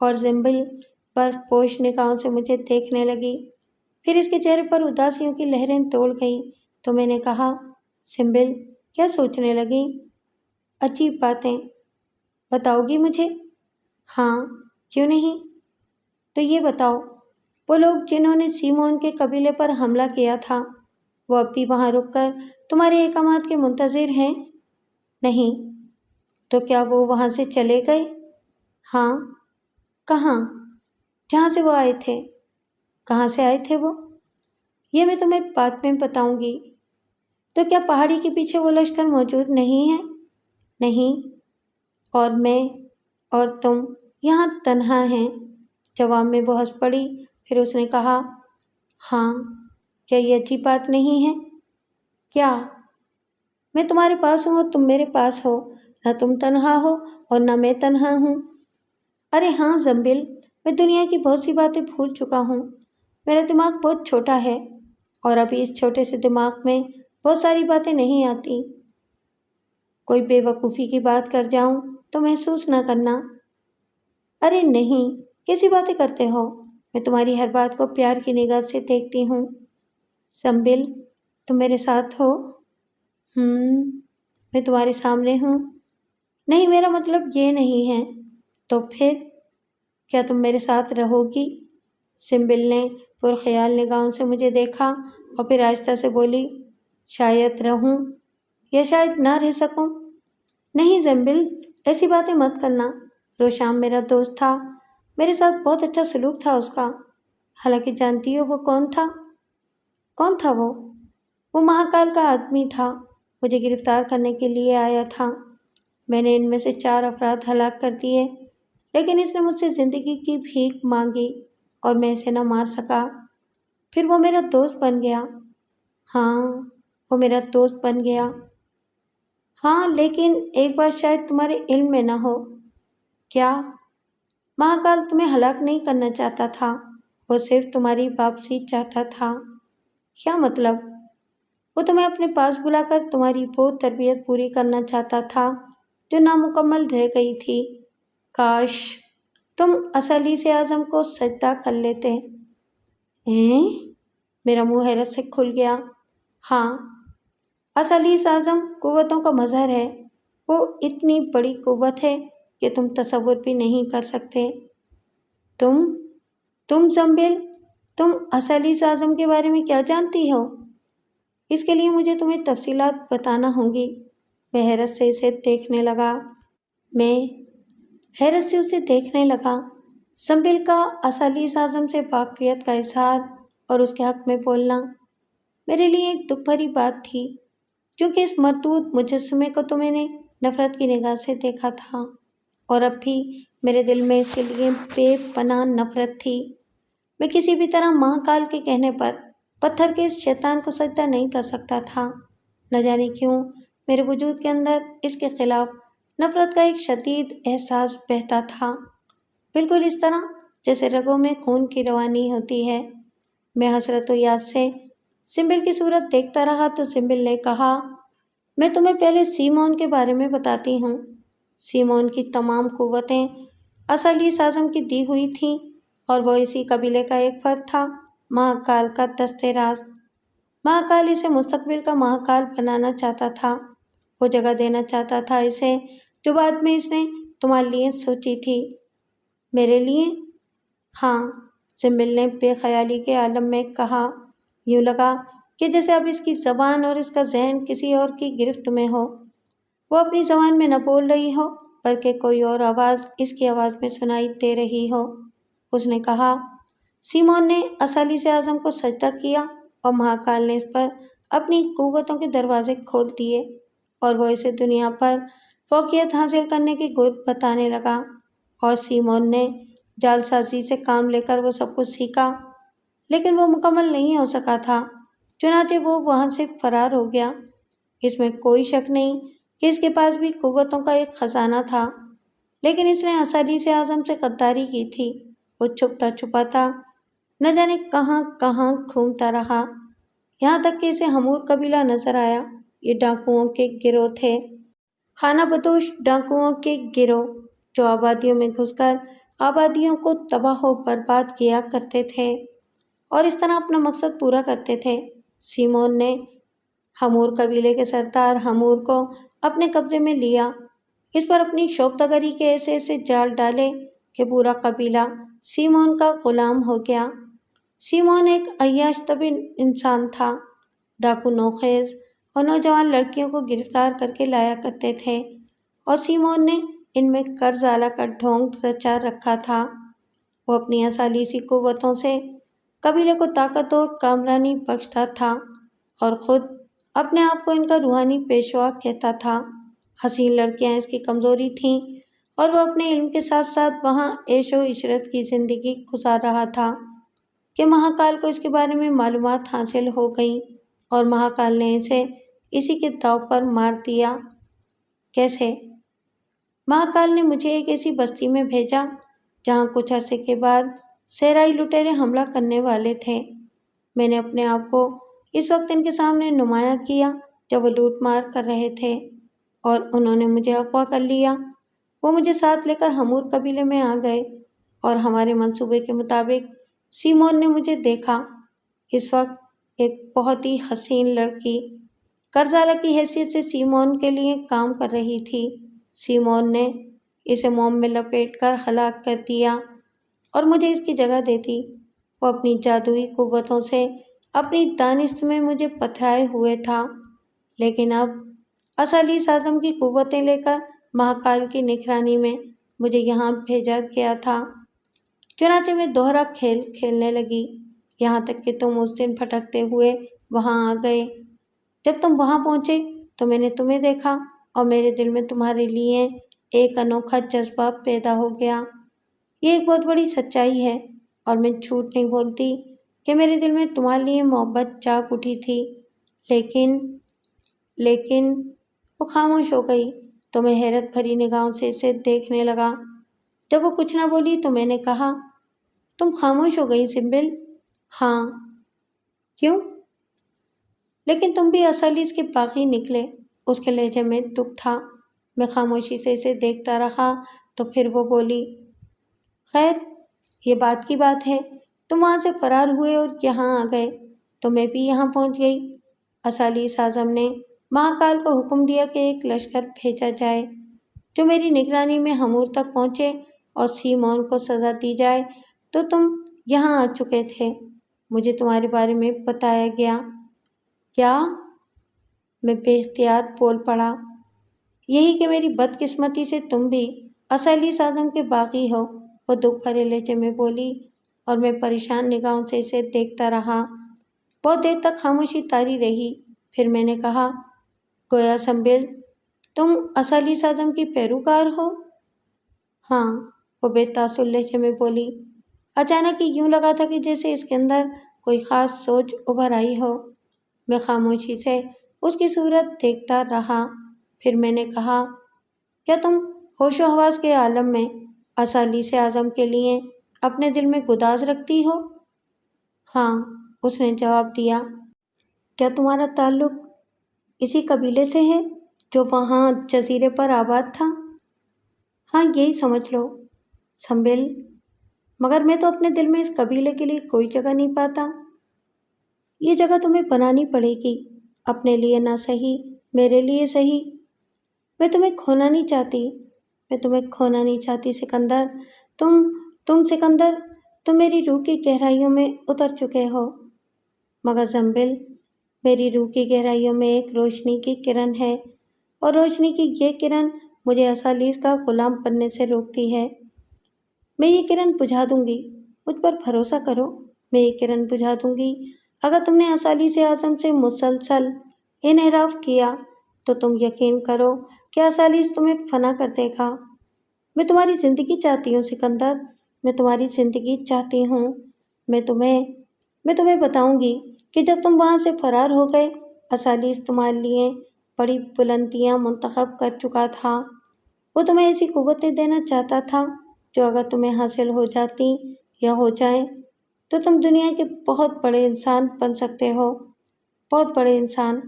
اور سمبل برف پوش نگاہوں سے مجھے دیکھنے لگی۔ پھر اس کے چہرے پر اداسیوں کی لہریں دوڑ گئیں تو میں نے کہا، سمبل، کیا سوچنے لگی؟ عجیب باتیں بتاؤ گی مجھے؟ ہاں، کیوں نہیں؟ تو یہ بتاؤ، وہ لوگ جنہوں نے سیمون کے قبیلے پر حملہ کیا تھا، وہ اب بھی وہاں رک کر تمہارے احکامات کے منتظر ہیں؟ نہیں۔ تو کیا وہ وہاں سے چلے گئے؟ ہاں۔ کہاں؟ جہاں سے وہ آئے تھے۔ کہاں سے آئے تھے وہ؟ یہ میں تمہیں بعد میں بتاؤں گی۔ تو کیا پہاڑی کے پیچھے وہ لشکر موجود نہیں ہے؟ نہیں۔ اور میں اور تم یہاں تنہا ہیں۔ جواب میں وہ ہنس پڑی، پھر اس نے کہا، ہاں، کیا یہ عجیب بات نہیں ہے؟ کیا؟ میں تمہارے پاس ہوں اور تم میرے پاس ہو، نہ تم تنہا ہو اور نہ میں تنہا ہوں۔ ارے ہاں سمبل، میں دنیا کی بہت سی باتیں بھول چکا ہوں۔ میرا دماغ بہت چھوٹا ہے اور ابھی اس چھوٹے سے دماغ میں بہت ساری باتیں نہیں آتی۔ کوئی بے وقوفی کی بات کر جاؤں تو محسوس نہ کرنا۔ ارے نہیں، کیسی باتیں کرتے ہو؟ میں تمہاری ہر بات کو پیار کی نگاہ سے دیکھتی ہوں۔ سمبل، تم میرے ساتھ ہو؟ میں تمہارے سامنے ہوں۔ نہیں، میرا مطلب یہ نہیں ہے۔ تو پھر کیا تم میرے ساتھ رہو گی؟ سمبل نے پرخیال نگاہوں سے مجھے دیکھا اور پھر آہستہ سے بولی، شاید رہوں یا شاید نہ رہ سکوں۔ نہیں سمبل، ایسی باتیں مت کرنا۔ روشام میرا دوست تھا، میرے ساتھ بہت اچھا سلوک تھا اس کا۔ حالانکہ جانتی ہو وہ کون تھا؟ کون تھا وہ؟ وہ مہاکال کا آدمی تھا، مجھے گرفتار کرنے کے لیے آیا تھا۔ میں نے ان میں سے 4 افراد ہلاک کر دیے، لیکن اس نے مجھ سے زندگی کی بھیک مانگی اور میں اسے نہ مار سکا۔ پھر وہ میرا دوست بن گیا۔ ہاں، وہ میرا دوست بن گیا۔ ہاں، لیکن ایک بات شاید تمہارے علم میں نہ ہو۔ کیا؟ مہاکال تمہیں ہلاک نہیں کرنا چاہتا تھا، وہ صرف تمہاری واپسی چاہتا تھا۔ کیا مطلب؟ وہ تمہیں اپنے پاس بلا کر تمہاری وہ تربیت پوری کرنا چاہتا تھا جو نامکمل رہ گئی تھی۔ کاش تم اصلیس اعظم کو سجدہ کر لیتے۔ میرا منہ حیرت سے کھل گیا۔ ہاں، اصلیس اعظم قوتوں کا مظہر ہے، وہ اتنی بڑی قوت ہے کہ تم تصور بھی نہیں کر سکتے۔ تم سمبل، تم اصلیس اعظم کے بارے میں کیا جانتی ہو؟ اس کے لیے مجھے تمہیں تفصیلات بتانا ہوں گی۔ میں حیرت سے اسے دیکھنے لگا۔ سمبل کا اصلیس اعظم سے واقفیت کا اظہار اور اس کے حق میں بولنا میرے لیے ایک دکھ بھری بات تھی، کیونکہ اس مردود مجسمے کو تو میں نے نفرت کی نگاہ سے دیکھا تھا، اور اب بھی میرے دل میں اس کے لیے بے پناہ نفرت تھی۔ میں کسی بھی طرح مہاکال کے کہنے پر پتھر کے اس شیطان کو سجدہ نہیں کر سکتا تھا۔ نہ جانے کیوں میرے وجود کے اندر اس کے خلاف نفرت کا ایک شدید احساس بہتا تھا، بالکل اس طرح جیسے رگوں میں خون کی روانی ہوتی ہے۔ میں حسرت و یاد سے سمبل کی صورت دیکھتا رہا تو سمبل نے کہا، میں تمہیں پہلے سیمون کے بارے میں بتاتی ہوں۔ سیمون کی تمام قوتیں اصلیس اعظم کی دی ہوئی تھیں اور وہ اسی قبیلے کا ایک فرد تھا، مہاکال کا دست راست۔ مہاکال اسے مستقبل کا مہاکال بنانا چاہتا تھا، وہ جگہ دینا چاہتا تھا اسے جو بعد میں اس نے تمہارے لیے سوچی تھی۔ میرے لیے؟ ہاں، سمبل نے بے خیالی کے عالم میں کہا۔ یوں لگا کہ جیسے اب اس کی زبان اور اس کا ذہن کسی اور کی گرفت میں ہو، وہ اپنی زبان میں نہ بول رہی ہو بلکہ کوئی اور آواز اس کی آواز میں سنائی دے رہی ہو۔ اس نے کہا، سیمون نے اسالیس اعظم کو سجدہ کیا اور مہاکال نے اس پر اپنی قوتوں کے دروازے کھول دیے اور وہ اسے دنیا پر فوقیت حاصل کرنے کی گر بتانے لگا، اور سیمون نے جال سازی سے کام لے کر وہ سب کچھ سیکھا، لیکن وہ مکمل نہیں ہو سکا تھا، چنانچہ وہ وہاں سے فرار ہو گیا۔ اس میں کوئی شک نہیں کہ اس کے پاس بھی قوتوں کا ایک خزانہ تھا، لیکن اس نے اسالیس اعظم سے غداری کی تھی۔ وہ چھپتا چھپاتا نہ جانے کہاں کہاں گھومتا رہا، یہاں تک کہ اسے ہمور قبیلہ نظر آیا۔ یہ ڈاکوؤں کے گروہ تھے، خانہ بدوش ڈاکوؤں کے گروہ، جو آبادیوں میں گھس کر آبادیوں کو تباہ و برباد کیا کرتے تھے اور اس طرح اپنا مقصد پورا کرتے تھے۔ سیمون نے ہمور قبیلے کے سردار ہمور کو اپنے قبضے میں لیا، اس پر اپنی شوفتگری کے ایسے ایسے جال ڈالے کہ پورا قبیلہ سیمون کا غلام ہو گیا۔ سیمون ایک عیاش طبع انسان تھا، ڈاکو نوخیز اور نوجوان لڑکیوں کو گرفتار کر کے لایا کرتے تھے، اور سیمون نے ان میں کرزالہ کا ڈھونگ رچا رکھا تھا۔ وہ اپنی اسالیسی قوتوں سے قبیلے کو طاقت اور کامرانی بخشتا تھا اور خود اپنے آپ کو ان کا روحانی پیشوا کہتا تھا۔ حسین لڑکیاں اس کی کمزوری تھیں اور وہ اپنے علم کے ساتھ ساتھ وہاں عیش و عشرت کی زندگی گزار رہا تھا کہ مہاکال کو اس کے بارے میں معلومات حاصل ہو گئیں اور مہاکال نے اسے اسی کے داؤ پر مار دیا۔ کیسے؟ مہاکال نے مجھے ایک ایسی بستی میں بھیجا جہاں کچھ عرصے کے بعد صحرائی لٹیرے حملہ کرنے والے تھے۔ میں نے اپنے آپ کو اس وقت ان کے سامنے نمایاں کیا جب وہ لوٹ مار کر رہے تھے اور انہوں نے مجھے اغوا کر لیا۔ وہ مجھے ساتھ لے کر ہمور قبیلے میں آ گئے اور ہمارے منصوبے کے مطابق سیمون نے مجھے دیکھا۔ اس وقت ایک بہت ہی حسین لڑکی کرزالہ کی حیثیت سے سیمون کے لیے کام کر رہی تھی۔ سیمون نے اسے موم میں لپیٹ کر ہلاک کر دیا اور مجھے اس کی جگہ دے دی۔ وہ اپنی جادوئی قوتوں سے اپنی دانست میں مجھے پتھرائے ہوئے تھا، لیکن اب اسالیس اعظم کی قوتیں لے کر مہاکال کی نگرانی میں مجھے یہاں بھیجا گیا تھا۔ چنانچہ میں دوہرا کھیل کھیلنے لگی، یہاں تک کہ تم اس دن بھٹکتے ہوئے وہاں آ گئے۔ جب تم وہاں پہنچے تو میں نے تمہیں دیکھا اور میرے دل میں تمہارے لیے ایک انوکھا جذبہ پیدا ہو گیا۔ یہ ایک بہت بڑی سچائی ہے اور میں جھوٹ نہیں بولتی کہ میرے دل میں تمہارے لیے محبت جاگ اٹھی تھی، لیکن وہ خاموش ہو گئی تو میں حیرت بھری نگاہوں سے اسے دیکھنے لگا۔ جب وہ کچھ نہ بولی تو میں نے کہا، تم خاموش ہو گئی سمبل؟ ہاں۔ کیوں؟ لیکن تم بھی اسالیس کے باغی نکلے۔ اس کے لہجے میں دکھ تھا۔ میں خاموشی سے اسے دیکھتا رہا تو پھر وہ بولی، خیر یہ بات کی بات ہے، تم وہاں سے فرار ہوئے اور یہاں آ گئے تو میں بھی یہاں پہنچ گئی۔ اسالیس اعظم نے مہاکال کو حکم دیا کہ ایک لشکر بھیجا جائے جو میری نگرانی میں ہمور تک پہنچے اور سیمون کو سزا دی جائے۔ تو تم یہاں آ چکے تھے، مجھے تمہارے بارے میں بتایا گیا۔ کیا؟ میں بے اختیار بول پڑا، یہی کہ میری بدقسمتی سے تم بھی اسالیس اعظم کے باغی ہو۔ وہ دکھ بھرے لہجے میں بولی اور میں پریشان نگاہوں سے اسے دیکھتا رہا۔ بہت دیر تک خاموشی طاری رہی، پھر میں نے کہا، گویا سمبل تم اسالیس اعظم کی پیروکار ہو؟ ہاں، وہ بے تاثر لہجے میں بولی۔ اچانک ہی یوں لگا تھا کہ جیسے اس کے اندر کوئی خاص سوچ ابھر آئی ہو۔ میں خاموشی سے اس کی صورت دیکھتا رہا، پھر میں نے کہا، کیا تم ہوش و حواس کے عالم میں اسالیس اعظم کے لیے اپنے دل میں گداز رکھتی ہو؟ ہاں، اس نے جواب دیا۔ کیا تمہارا تعلق اسی قبیلے سے ہے جو وہاں جزیرے پر آباد تھا؟ ہاں، یہی سمجھ لو سمبل، مگر میں تو اپنے دل میں اس قبیلے کے لیے کوئی جگہ نہیں پاتا۔ یہ جگہ تمہیں بنانی پڑے گی، اپنے لیے نہ صحیح، میرے لیے صحیح۔ میں تمہیں کھونا نہیں چاہتی سکندر۔ تم سکندر، تم میری روح کی گہرائیوں میں اتر چکے ہو، مگر سمبل میری روح کی گہرائیوں میں ایک روشنی کی کرن ہے، اور روشنی کی یہ کرن مجھے اسالیس کا غلام بننے سے روکتی ہے۔ میں یہ کرن بجھا دوں گی، مجھ پر بھروسہ کرو، میں یہ کرن بجھا دوں گی۔ اگر تم نے اسالیس اعظم سے مسلسل انحراف کیا تو تم یقین کرو کہ اسالیس تمہیں فنا کر دے گا۔ میں تمہاری زندگی چاہتی ہوں سکندر، میں تمہاری زندگی چاہتی ہوں۔ میں تمہیں بتاؤں گی کہ جب تم وہاں سے فرار ہو گئے، اسالیس تمہارے لیے بڑی بلندیاں منتخب کر چکا تھا۔ وہ تمہیں ایسی قوتیں دینا چاہتا تھا جو اگر تمہیں حاصل ہو جاتی یا ہو جائیں تو تم دنیا کے بہت بڑے انسان بن سکتے ہو، بہت بڑے انسان۔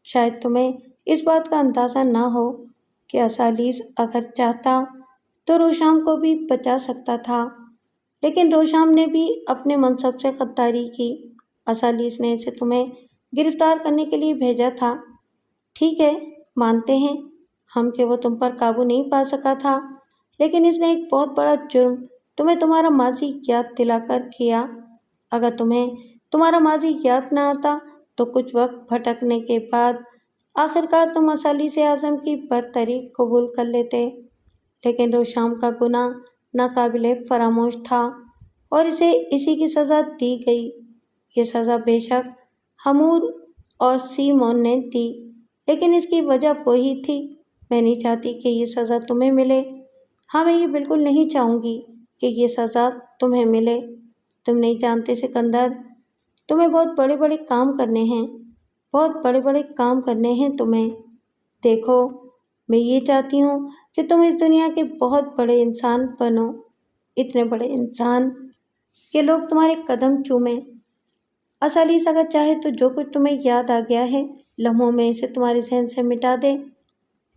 شاید تمہیں اس بات کا اندازہ نہ ہو کہ اسالیس اگر چاہتا تو روشام کو بھی بچا سکتا تھا، لیکن روشام نے بھی اپنے منصب سے غداری کی۔ اسالیس نے اسے تمہیں گرفتار کرنے کے لیے بھیجا تھا۔ ٹھیک ہے، مانتے ہیں ہم کہ وہ تم پر قابو نہیں پا سکا تھا، لیکن اس نے ایک بہت بڑا جرم تمہیں تمہارا ماضی یاد دلا کر کیا۔ اگر تمہیں تمہارا ماضی یاد نہ آتا تو کچھ وقت بھٹکنے کے بعد آخرکار تم اسالیس اعظم کی برتری قبول کر لیتے، لیکن روشام کا گناہ ناقابل فراموش تھا اور اسے اسی کی سزا دی گئی۔ یہ سزا بے شک ہمور اور سیمون نے دی، لیکن اس کی وجہ وہی تھی۔ میں نہیں چاہتی کہ یہ سزا تمہیں ملے۔ ہاں، میں یہ بالکل نہیں چاہوں گی کہ یہ سزا تمہیں ملے۔ تم نہیں جانتے سکندر، تمہیں بہت بڑے بڑے کام کرنے ہیں، بہت بڑے بڑے کام کرنے ہیں تمہیں۔ دیکھو، میں یہ چاہتی ہوں کہ تم اس دنیا کے بہت بڑے انسان بنو، اتنے بڑے انسان کہ لوگ تمہارے قدم چومیں۔ اسالیس اگر چاہے تو جو کچھ تمہیں یاد آ گیا ہے لمحوں میں اسے تمہارے ذہن سے مٹا دے،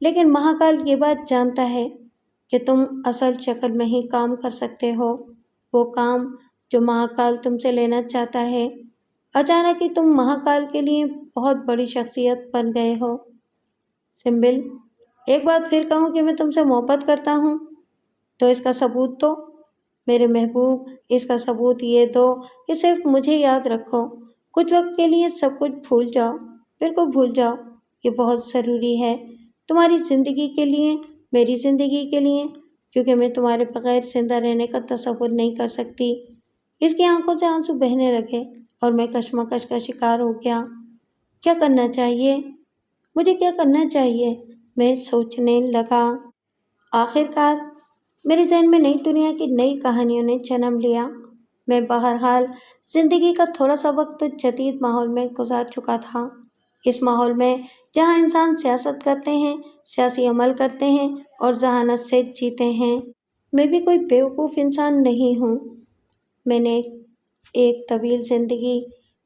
لیکن مہاکال یہ بات جانتا ہے کہ تم اصل شکل میں ہی کام کر سکتے ہو، وہ کام جو مہاکال تم سے لینا چاہتا ہے۔ اچانک ہی تم مہاکال کے لیے بہت بڑی شخصیت بن گئے ہو۔ سمبل، ایک بات پھر کہوں کہ میں تم سے محبت کرتا ہوں تو اس کا ثبوت دو میرے محبوب، اس کا ثبوت یہ دو کہ صرف مجھے یاد رکھو۔ کچھ وقت کے لیے سب کچھ بھول جاؤ، بالکل بھول جاؤ۔ یہ بہت ضروری ہے تمہاری زندگی کے لیے، میری زندگی کے لیے، کیونکہ میں تمہارے بغیر زندہ رہنے کا تصور نہیں کر سکتی۔ اس کی آنکھوں سے آنسو بہنے لگے اور میں کشمکش کا شکار ہو گیا۔ کیا کرنا چاہیے؟ مجھے کیا کرنا چاہیے؟ میں سوچنے لگا۔ آخرکار میرے ذہن میں نئی دنیا کی نئی کہانیوں نے جنم لیا۔ میں بہرحال زندگی کا تھوڑا سا وقت تو جدید ماحول میں گزار چکا تھا، اس ماحول میں جہاں انسان سیاست کرتے ہیں، سیاسی عمل کرتے ہیں اور ذہانت سے جیتے ہیں۔ میں بھی کوئی بیوقوف انسان نہیں ہوں۔ میں نے ایک طویل زندگی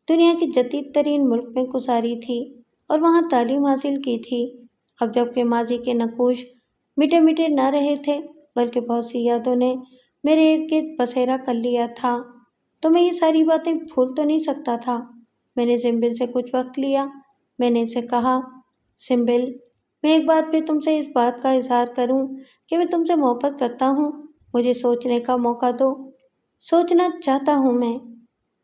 دنیا کے جدید ترین ملک میں گزاری تھی اور وہاں تعلیم حاصل کی تھی۔ اب جب کہ ماضی کے نقوش مٹے مٹے نہ رہے تھے بلکہ بہت سی یادوں نے میرے ارد گرد بسیرا کر لیا تھا، تو میں یہ ساری باتیں بھول تو نہیں سکتا تھا۔ میں نے سمبل سے کچھ وقت لیا۔ میں نے اسے کہا، سمبل، میں ایک بار پھر تم سے اس بات کا اظہار کروں کہ میں تم سے محبت کرتا ہوں۔ مجھے سوچنے کا موقع دو، سوچنا چاہتا ہوں میں۔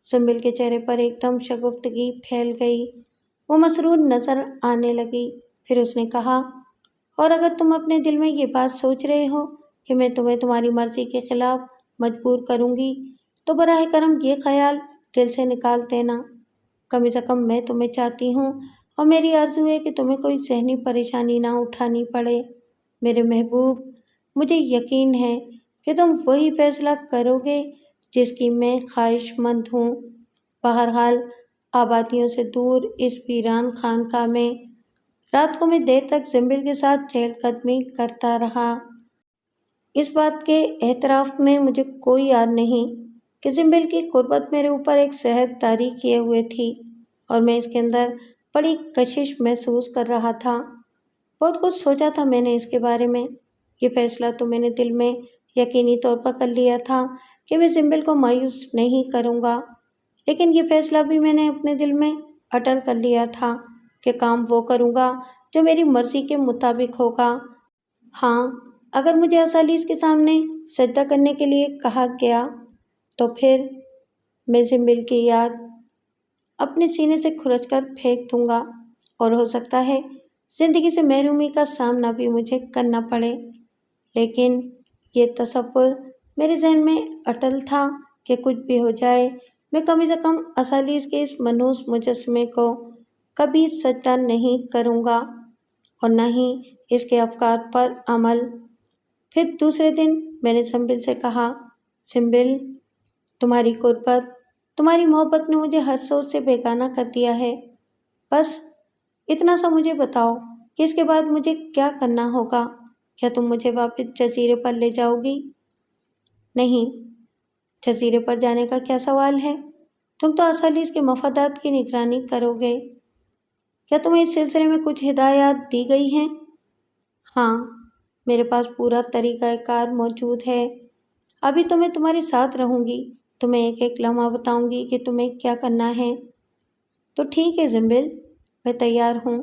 سمبل کے چہرے پر ایک دم شگفتگی پھیل گئی، وہ مسرور نظر آنے لگی۔ پھر اس نے کہا، اور اگر تم اپنے دل میں یہ بات سوچ رہے ہو کہ میں تمہیں تمہاری مرضی کے خلاف مجبور کروں گی تو براہ کرم یہ خیال دل سے نکال دینا۔ کم سے کم میں تمہیں چاہتی ہوں اور میری آرزو ہے کہ تمہیں کوئی ذہنی پریشانی نہ اٹھانی پڑے۔ میرے محبوب، مجھے یقین ہے کہ تم وہی فیصلہ کرو گے جس کی میں خواہش مند ہوں۔ بہرحال آبادیوں سے دور اس ویران خانقاہ میں رات کو میں دیر تک سمبل کے ساتھ چہل قدمی کرتا رہا۔ اس بات کے اعتراف میں مجھے کوئی یاد نہیں کہ سمبل کی قربت میرے اوپر ایک سحر طاری کیے ہوئے تھی اور میں اس کے اندر بڑی کشش محسوس کر رہا تھا۔ بہت کچھ سوچا تھا میں نے اس کے بارے میں۔ یہ فیصلہ تو میں نے دل میں یقینی طور پر کر لیا تھا کہ میں سمبل کو مایوس نہیں کروں گا، لیکن یہ فیصلہ بھی میں نے اپنے دل میں اٹل کر لیا تھا کہ کام وہ کروں گا جو میری مرضی کے مطابق ہوگا۔ ہاں، اگر مجھے اسالیس کے سامنے سجدہ کرنے کے لیے کہا گیا تو پھر میں سمبل کی یاد اپنے سینے سے کھرچ کر پھینک دوں گا، اور ہو سکتا ہے زندگی سے محرومی کا سامنا بھی مجھے کرنا پڑے، لیکن یہ تصور میرے ذہن میں اٹل تھا کہ کچھ بھی ہو جائے میں کم سے کم اسالیس کے اس منحوس مجسمے کو کبھی سجدہ نہیں کروں گا اور نہ ہی اس کے افکار پر عمل۔ پھر دوسرے دن میں نے سنبل سے کہا، سنبل، تمہاری قربت، تمہاری محبت نے مجھے ہر سوچ سے بیگانہ کر دیا ہے۔ بس اتنا سا مجھے بتاؤ کہ اس کے بعد مجھے کیا کرنا ہوگا؟ کیا تم مجھے واپس جزیرے پر لے جاؤ گی؟ نہیں، جزیرے پر جانے کا کیا سوال ہے؟ تم تو اسالیس کے مفادات کی نگرانی کرو گے۔ کیا تمہیں اس سلسلے میں کچھ ہدایات دی گئی ہیں؟ ہاں، میرے پاس پورا طریقہ کار موجود ہے۔ ابھی تو میں تمہارے ساتھ رہوں گی، تمہیں ایک ایک لمحہ بتاؤں گی کہ تمہیں کیا کرنا ہے۔ تو ٹھیک ہے سنبل، میں تیار ہوں،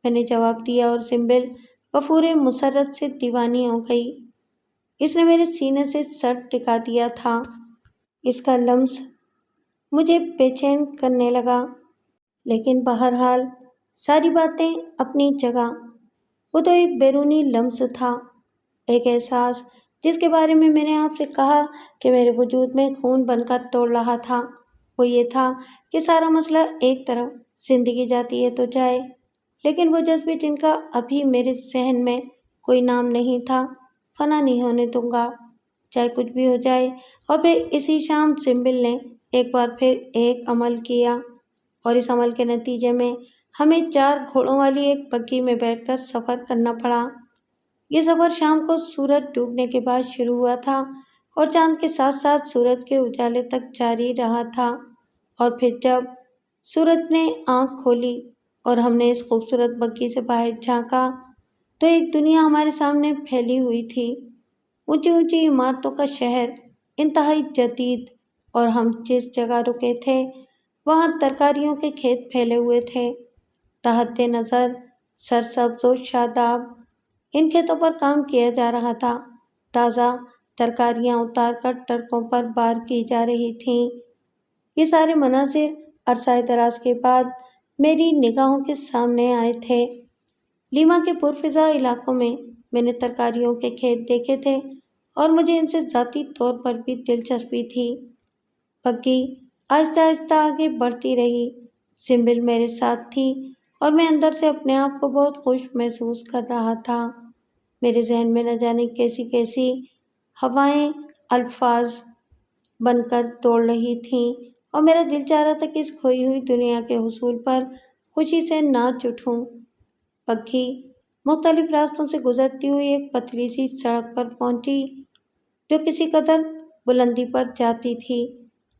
میں نے جواب دیا اور سنبل بفور مسرت سے دیوانی ہو گئی۔ اس نے میرے سینے سے سر ٹکا دیا تھا۔ اس کا لمس مجھے بے چین کرنے لگا، لیکن بہرحال ساری باتیں اپنی جگہ۔ وہ تو ایک بیرونی لمس تھا، ایک احساس جس کے بارے میں نے آپ سے کہا کہ میرے وجود میں خون بن کر توڑ رہا تھا۔ وہ یہ تھا کہ سارا مسئلہ ایک طرف، زندگی جاتی ہے تو جائے، لیکن وہ جذبے جن کا ابھی میرے ذہن میں کوئی نام نہیں تھا، فنا نہیں ہونے دوں گا، چاہے کچھ بھی ہو جائے۔ اور پھر اسی شام سنبل نے ایک بار پھر ایک عمل کیا، اور اس عمل کے نتیجے میں ہمیں 4 گھوڑوں والی ایک بگھی میں بیٹھ کر سفر کرنا پڑا۔ یہ سفر شام کو سورج ڈوبنے کے بعد شروع ہوا تھا اور چاند کے ساتھ ساتھ سورج کے اجالے تک جاری رہا تھا۔ اور پھر جب سورج نے آنکھ کھولی اور ہم نے اس خوبصورت بگھی سے باہر جھانکا تو ایک دنیا ہمارے سامنے پھیلی ہوئی تھی، اونچی اونچی عمارتوں کا شہر، انتہائی جدید، اور ہم جس جگہ رکے تھے وہاں ترکاریوں کے کھیت پھیلے ہوئے تھے، تحت نظر سرسبز و شاداب۔ ان کھیتوں پر کام کیا جا رہا تھا، تازہ ترکاریاں اتار کر ٹرکوں پر بار کی جا رہی تھیں۔ یہ سارے مناظر عرصہ دراز کے بعد میری نگاہوں کے سامنے آئے تھے۔ لیما کے پرفضا علاقوں میں نے ترکاریوں کے کھیت دیکھے تھے اور مجھے ان سے ذاتی طور پر بھی دلچسپی تھی۔ بگھی آہستہ آہستہ آگے بڑھتی رہی، سنبل میرے ساتھ تھی اور میں اندر سے اپنے آپ کو بہت خوش محسوس کر رہا تھا۔ میرے ذہن میں نہ جانے کیسی کیسی ہوائیں الفاظ بن کر دوڑ رہی تھیں اور میرا دل چاہ رہا تھا کہ اس کھوئی ہوئی دنیا کے حصول پر خوشی سے ناچ اٹھوں۔ بگھی مختلف راستوں سے گزرتی ہوئی ایک پتلی سی سڑک پر پہنچی جو کسی قدر بلندی پر جاتی تھی،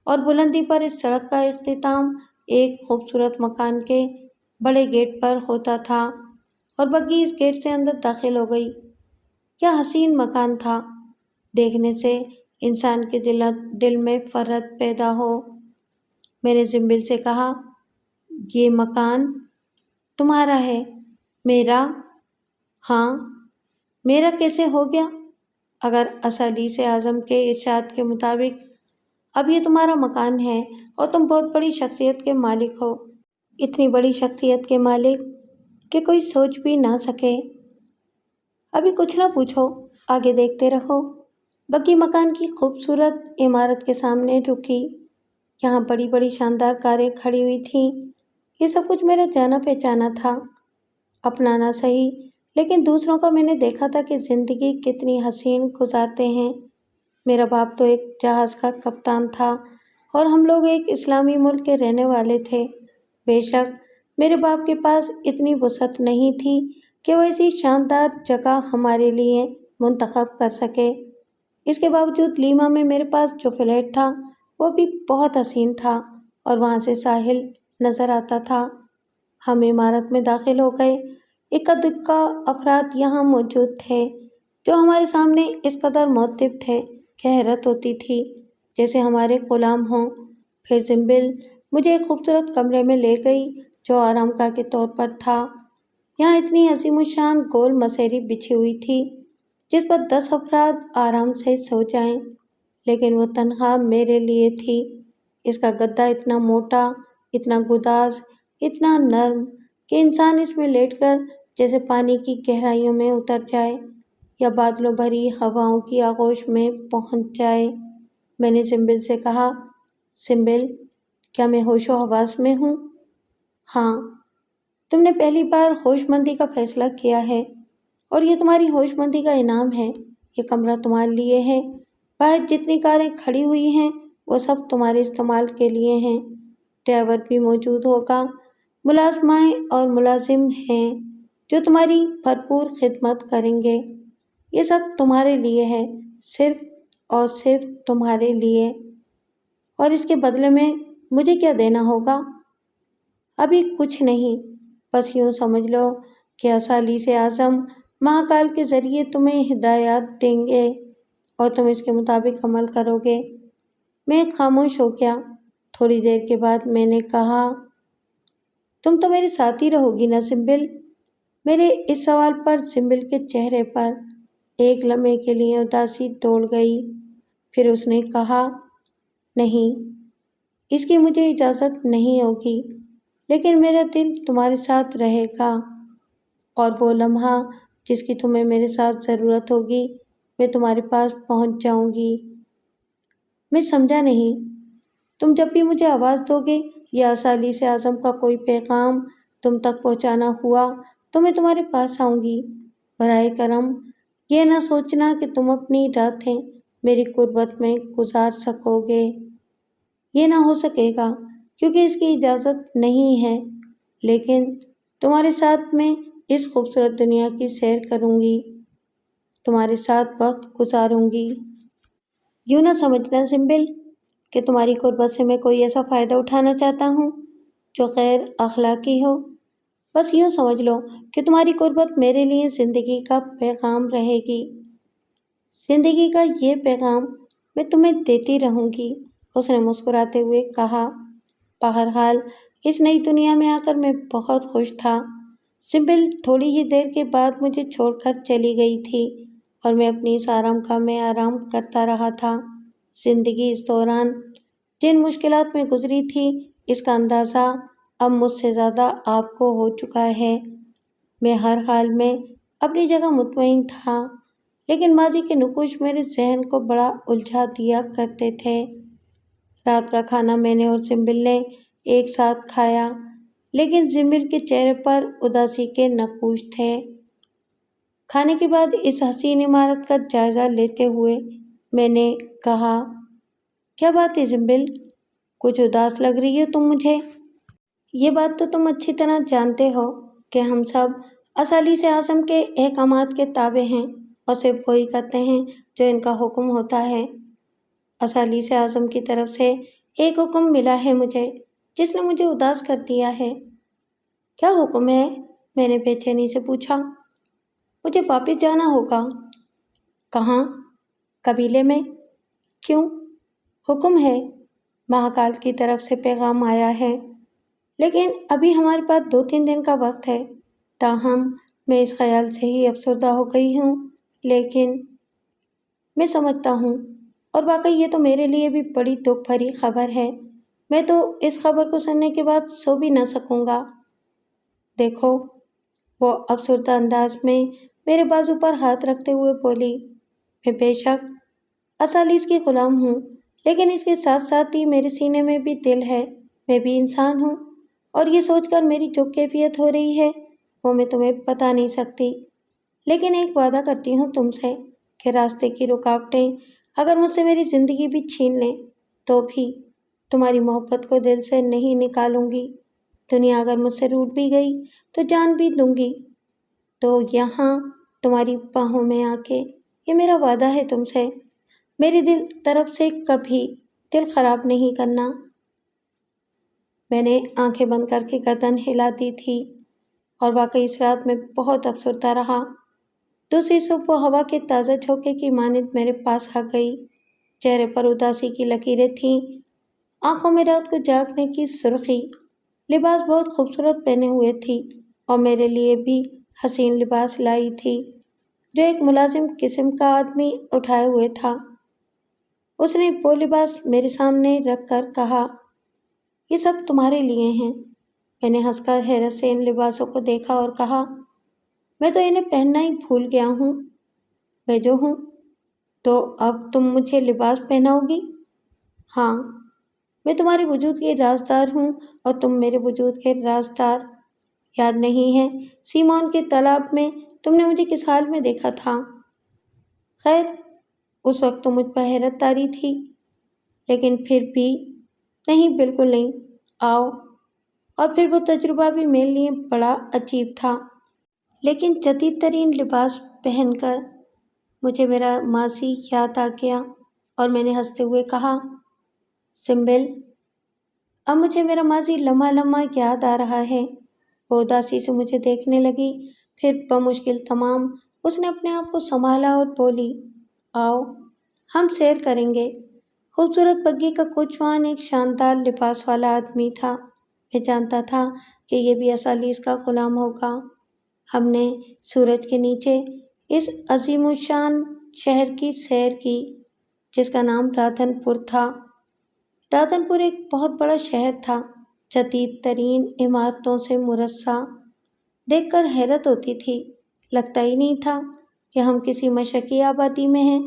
اور بلندی پر اس سڑک کا اختتام ایک خوبصورت مکان کے بڑے گیٹ پر ہوتا تھا، اور بگھی اس گیٹ سے اندر داخل ہو گئی۔ کیا حسین مکان تھا، دیکھنے سے انسان کے دل میں فرحت پیدا ہو۔ میں نے سنبل سے کہا، یہ مکان تمہارا ہے؟ میرا؟ ہاں، میرا کیسے ہو گیا؟ اگر اسالیس اعظم کے ارشاد کے مطابق اب یہ تمہارا مکان ہے اور تم بہت بڑی شخصیت کے مالک ہو، اتنی بڑی شخصیت کے مالک کہ کوئی سوچ بھی نہ سکے۔ ابھی کچھ نہ پوچھو، آگے دیکھتے رہو۔ بگھی مکان کی خوبصورت عمارت کے سامنے رکی۔ یہاں بڑی بڑی شاندار کاریں کھڑی ہوئی تھیں۔ یہ سب کچھ میرا جانا پہچانا تھا، اپنا نہ صحیح، لیکن دوسروں کا میں نے دیکھا تھا کہ زندگی کتنی حسین گزارتے ہیں۔ میرا باپ تو ایک جہاز کا کپتان تھا اور ہم لوگ ایک اسلامی ملک کے رہنے والے تھے۔ بے شک میرے باپ کے پاس اتنی وسعت نہیں تھی کہ وہ ایسی شاندار جگہ ہمارے لیے منتخب کر سکے۔ اس کے باوجود لیما میں میرے پاس جو فلیٹ تھا وہ بھی بہت حسین تھا اور وہاں سے ساحل نظر آتا تھا۔ ہم عمارت میں داخل ہو گئے۔ اکا دکا افراد یہاں موجود تھے جو ہمارے سامنے اس قدر معتب تھے کہ حیرت ہوتی تھی، جیسے ہمارے غلام ہوں۔ پھر سنبل مجھے ایک خوبصورت کمرے میں لے گئی جو آرام گاہ کے طور پر تھا۔ یہاں اتنی عظیم الشان گول مسیری بچھی ہوئی تھی جس پر 10 افراد آرام سے سو جائیں، لیکن وہ تنہا میرے لیے تھی۔ اس کا گدا اتنا موٹا، اتنا گداز، اتنا نرم کہ انسان اس میں لیٹ کر جیسے پانی کی گہرائیوں میں اتر جائے یا بادلوں بھری ہواؤں کی آغوش میں پہنچ جائے۔ میں نے سمبل سے کہا، سمبل، کیا میں ہوش و حواس میں ہوں؟ ہاں، تم نے پہلی بار ہوش مندی کا فیصلہ کیا ہے اور یہ تمہاری ہوش مندی کا انعام ہے۔ یہ کمرہ تمہارے لیے ہے۔ باہر جتنی کاریں کھڑی ہوئی ہیں وہ سب تمہارے استعمال کے لیے ہیں۔ ڈرائیور بھی موجود ہوگا۔ ملازمائیں اور ملازم ہیں جو تمہاری بھرپور خدمت کریں گے۔ یہ سب تمہارے لیے ہے، صرف اور صرف تمہارے لیے۔ اور اس کے بدلے میں مجھے کیا دینا ہوگا؟ ابھی کچھ نہیں، بس یوں سمجھ لو کہ اثالیث اعظم مہاکال کے ذریعے تمہیں ہدایات دیں گے اور تم اس کے مطابق عمل کرو گے۔ میں خاموش ہو گیا۔ تھوڑی دیر کے بعد میں نے کہا، تم تو میرے ساتھ ہی رہو گی نا سمبل؟ میرے اس سوال پر سمبل کے چہرے پر ایک لمحے کے لیے اداسی دوڑ گئی۔ پھر اس نے کہا، نہیں، اس کی مجھے اجازت نہیں ہوگی، لیکن میرا دل تمہارے ساتھ رہے گا، اور وہ لمحہ جس کی تمہیں میرے ساتھ ضرورت ہوگی میں تمہارے پاس پہنچ جاؤں گی۔ میں سمجھا نہیں۔ تم جب بھی مجھے آواز دو گے یا اثالیث اعظم کا کوئی پیغام تم تک پہنچانا ہوا تو میں تمہارے پاس آؤں گی۔ براہ کرم یہ نہ سوچنا کہ تم اپنی راتیں میری قربت میں گزار سکو گے۔ یہ نہ ہو سکے گا کیونکہ اس کی اجازت نہیں ہے، لیکن تمہارے ساتھ میں اس خوبصورت دنیا کی سیر کروں گی، تمہارے ساتھ وقت گزاروں گی۔ یوں نہ سمجھنا سمبل کہ تمہاری قربت سے میں کوئی ایسا فائدہ اٹھانا چاہتا ہوں جو غیر اخلاقی ہو۔ بس یوں سمجھ لو کہ تمہاری قربت میرے لیے زندگی کا پیغام رہے گی۔ زندگی کا یہ پیغام میں تمہیں دیتی رہوں گی، اس نے مسکراتے ہوئے کہا۔ بہرحال اس نئی دنیا میں آ کر میں بہت خوش تھا۔ سمبل تھوڑی ہی دیر کے بعد مجھے چھوڑ کر چلی گئی تھی اور میں اپنی اس آرام گاہ میں آرام کرتا رہا تھا۔ زندگی اس دوران جن مشکلات میں گزری تھی اس کا اندازہ اب مجھ سے زیادہ آپ کو ہو چکا ہے۔ میں ہر حال میں اپنی جگہ مطمئن تھا، لیکن ماضی کے نقوش میرے ذہن کو بڑا الجھا دیا کرتے تھے۔ رات کا کھانا میں نے اور سمبل نے ایک ساتھ کھایا، لیکن سمبل کے چہرے پر اداسی کے نقوش تھے۔ کھانے کے بعد اس حسین عمارت کا جائزہ لیتے ہوئے میں نے کہا، کیا بات ہے سمبل؟ کچھ اداس لگ رہی ہو تم مجھے۔ یہ بات تو تم اچھی طرح جانتے ہو کہ ہم سب اثالیث اعظم کے احکامات کے تابع ہیں اور صرف وہی کرتے ہیں جو ان کا حکم ہوتا ہے۔ اثالیث اعظم کی طرف سے ایک حکم ملا ہے مجھے جس نے مجھے اداس کر دیا ہے۔ کیا حکم ہے؟ میں نے بے چینی سے پوچھا۔ مجھے واپس جانا ہوگا۔ کہاں؟ قبیلے میں۔ کیوں؟ حکم ہے، مہاکال کی طرف سے پیغام آیا ہے، لیکن ابھی ہمارے پاس 2-3 دن کا وقت ہے۔ تاہم میں اس خیال سے ہی افسردہ ہو گئی ہوں، لیکن میں سمجھتا ہوں، اور واقعی یہ تو میرے لیے بھی بڑی دکھ بھری خبر ہے۔ میں تو اس خبر کو سننے کے بعد سو بھی نہ سکوں گا۔ دیکھو، وہ افسردہ انداز میں میرے بازو پر ہاتھ رکھتے ہوئے بولی، میں بے شک اثالیث کی غلام ہوں، لیکن اس کے ساتھ ساتھ ہی میرے سینے میں بھی دل ہے، میں بھی انسان ہوں، اور یہ سوچ کر میری جو کیفیت ہو رہی ہے وہ میں تمہیں بتا نہیں سکتی۔ لیکن ایک وعدہ کرتی ہوں تم سے کہ راستے کی رکاوٹیں اگر مجھ سے میری زندگی بھی چھین لیں تو بھی تمہاری محبت کو دل سے نہیں نکالوں گی۔ دنیا اگر مجھ سے روٹھ بھی گئی تو جان بھی دوں گی، تو یہاں تمہاری باہوں میں آ کے، یہ میرا وعدہ ہے تم سے، میری دل طرف سے کبھی دل خراب نہیں کرنا۔ میں نے آنکھیں بند کر کے گردن ہلا دی تھی اور واقعی اس رات میں بہت افسردہ رہا۔ دوسری صبح وہ ہوا کے تازہ جھونکے کی مانند میرے پاس آ گئی۔ چہرے پر اداسی کی لکیریں تھیں، آنکھوں میں رات کو جاگنے کی سرخی۔ لباس بہت خوبصورت پہنے ہوئے تھی اور میرے لیے بھی حسین لباس لائی تھی جو ایک ملازم قسم کا آدمی اٹھائے ہوئے تھا۔ اس نے وہ لباس میرے سامنے رکھ کر کہا، یہ سب تمہارے لیے ہیں۔ میں نے ہنس کر حیرت سے ان لباسوں کو دیکھا اور کہا، میں تو انہیں پہننا ہی بھول گیا ہوں۔ میں جو ہوں، تو اب تم مجھے لباس پہناؤ گی؟ ہاں، میں تمہارے وجود کے رازدار ہوں اور تم میرے وجود کے رازدار۔ یاد نہیں ہے سیمون کے تالاب میں تم نے مجھے کس حال میں دیکھا تھا؟ خیر، اس وقت تو مجھ پر حیرت طاری تھی، لیکن پھر بھی نہیں، بالکل نہیں، آؤ۔ اور پھر وہ تجربہ بھی میرے لیے بڑا عجیب تھا، لیکن جدید ترین لباس پہن کر مجھے میرا ماضی یاد آ گیا اور میں نے ہنستے ہوئے کہا، سمبل، اب مجھے میرا ماضی لمحہ لمحہ یاد آ رہا ہے۔ وہ اداسی سے مجھے دیکھنے لگی، پھر بمشکل تمام اس نے اپنے آپ کو سنبھالا اور بولی، آؤ ہم سیر کریں گے۔ خوبصورت بگی کا کوچوان ایک شاندار لباس والا آدمی تھا۔ میں جانتا تھا کہ یہ بھی اسالیس کا غلام ہوگا۔ ہم نے سورج کے نیچے اس عظیم الشان شہر کی سیر کی جس کا نام رادھن پور تھا۔ رادھن پور ایک بہت بڑا شہر تھا، جدید ترین عمارتوں سے مرصع۔ دیکھ کر حیرت ہوتی تھی، لگتا ہی نہیں تھا کہ ہم کسی مشرقی آبادی میں ہیں۔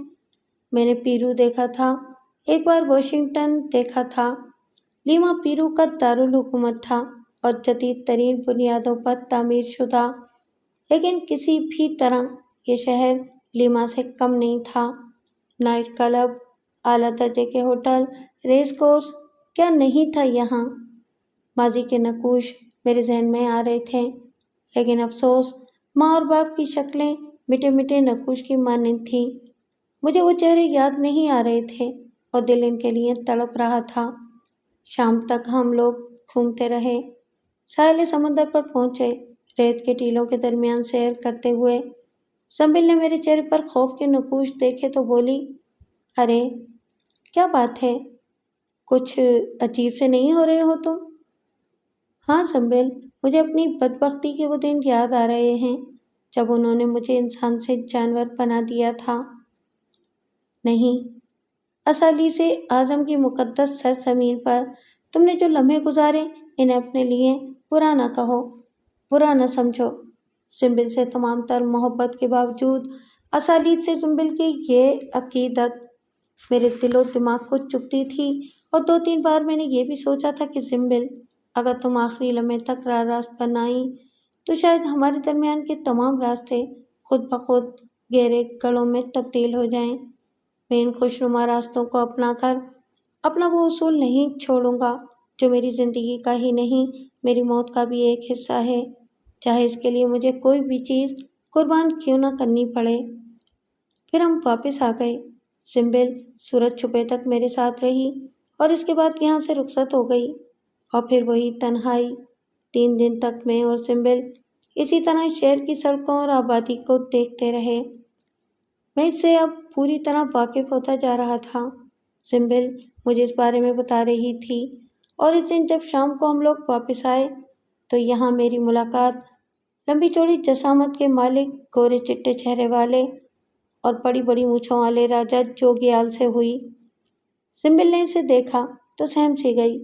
میں نے پیرو دیکھا تھا، ایک بار واشنگٹن دیکھا تھا۔ لیما پیرو کا دارالحکومت تھا اور جدید ترین بنیادوں پر تعمیر شدہ، لیکن کسی بھی طرح یہ شہر لیما سے کم نہیں تھا۔ نائٹ کلب، اعلیٰ درجے کے ہوٹل، ریس کورس، کیا نہیں تھا یہاں۔ ماضی کے نقوش میرے ذہن میں آ رہے تھے، لیکن افسوس ماں اور باپ کی شکلیں مٹے مٹے نقوش کی مانند تھیں۔ مجھے وہ چہرے یاد نہیں آ رہے تھے اور دل ان کے لیے تڑپ رہا تھا۔ شام تک ہم لوگ گھومتے رہے، ساحل سمندر پر پہنچے، ریت کے ٹیلوں کے درمیان سیر کرتے ہوئے سنبل نے میرے چہرے پر خوف کے نقوش دیکھے تو بولی، ارے کیا بات ہے، کچھ عجیب سے نہیں ہو رہے ہو تم؟ ہاں سنبل، مجھے اپنی بدبختی کے وہ دن یاد آ رہے ہیں جب انہوں نے مجھے انسان سے جانور بنا دیا تھا۔ نہیں، اسالیس اعظم کی مقدس سرزمین پر تم نے جو لمحے گزارے انہیں اپنے لیے برا نہ کہو، برا نہ سمجھو۔ سنبل سے تمام تر محبت کے باوجود اسالیس سے سنبل کی یہ عقیدت میرے دل و دماغ کو چبھتی تھی، اور 2-3 بار میں نے یہ بھی سوچا تھا کہ سنبل، اگر تم آخری لمحے تک راہ راست پر نہ آئی تو شاید ہمارے درمیان کے تمام راستے خود بخود گہرے گڑھوں میں تبدیل ہو جائیں۔ میں ان خوشنما راستوں کو اپنا کر اپنا وہ اصول نہیں چھوڑوں گا جو میری زندگی کا ہی نہیں، میری موت کا بھی ایک حصہ ہے، چاہے اس کے لیے مجھے کوئی بھی چیز قربان کیوں نہ کرنی پڑے۔ پھر ہم واپس آ گئے۔ سنبل سورج چھپے تک میرے ساتھ رہی اور اس کے بعد یہاں سے رخصت ہو گئی، اور پھر وہی تنہائی۔ 3 دن تک میں اور سنبل اسی طرح شہر کی سڑکوں اور آبادی کو دیکھتے رہے۔ میں اس سے اب پوری طرح واقف ہوتا جا رہا تھا۔ سنبل مجھے اس بارے میں بتا رہی تھی، اور اس دن جب شام کو ہم لوگ واپس آئے تو یہاں میری ملاقات لمبی چوڑی جسامت کے مالک، گورے چٹے چہرے والے اور بڑی بڑی مونچھوں والے راجا جوگیال سے ہوئی۔ سنبل نے اسے دیکھا تو سہم سی گئی،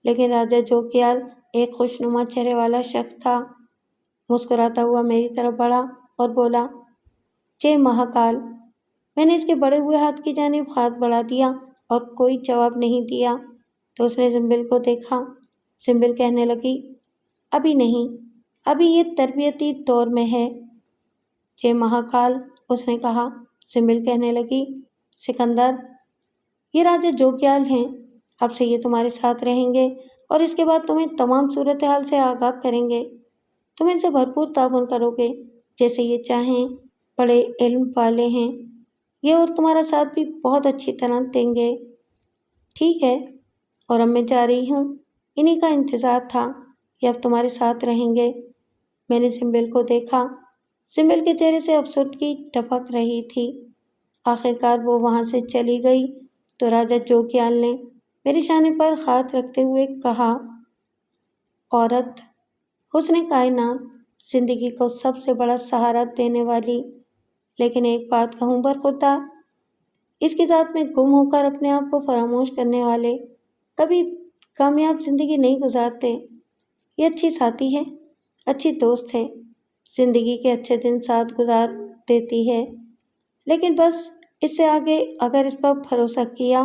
لیکن راجا جوگیال ایک خوشنما چہرے والا شخص تھا۔ مسکراتا ہوا میری طرف بڑھا اور بولا، جے مہاکال۔ میں نے اس کے بڑے ہوئے ہاتھ کی جانب ہاتھ بڑھا دیا اور کوئی جواب نہیں دیا تو اس نے سنبل کو دیکھا۔ سنبل کہنے لگی، ابھی نہیں، ابھی یہ تربیتی دور میں ہے۔ جے مہاکال، اس نے کہا۔ سنبل کہنے لگی، سکندر، یہ راجا جوگیال ہیں، اب سے یہ تمہارے ساتھ رہیں گے اور اس کے بعد تمہیں تمام صورتحال سے آگاہ کریں گے۔ تم ان سے بھرپور تعاون کرو گے جیسے یہ چاہیں، بڑے علم والے ہیں یہ اور تمہارا ساتھ بھی بہت اچھی طرح دیں گے۔ ٹھیک ہے، اور اب میں جا رہی ہوں، انہی کا انتظار تھا، یہ اب تمہارے ساتھ رہیں گے۔ میں نے سنبل کو دیکھا، سنبل کے چہرے سے افسردگی ٹپک رہی تھی۔ آخرکار وہ وہاں سے چلی گئی تو راجا جوگیال نے میرے شانے پر ہاتھ رکھتے ہوئے کہا، عورت، حسن کائنات، زندگی کو سب سے بڑا سہارا دینے والی، لیکن ایک بات کہوں برخوردار، اس کی ذات میں گم ہو کر اپنے آپ کو فراموش کرنے والے کبھی کامیاب زندگی نہیں گزارتے۔ یہ اچھی ساتھی ہے، اچھی دوست ہے، زندگی کے اچھے دن ساتھ گزار دیتی ہے، لیکن بس اس سے آگے اگر اس پر بھروسہ کیا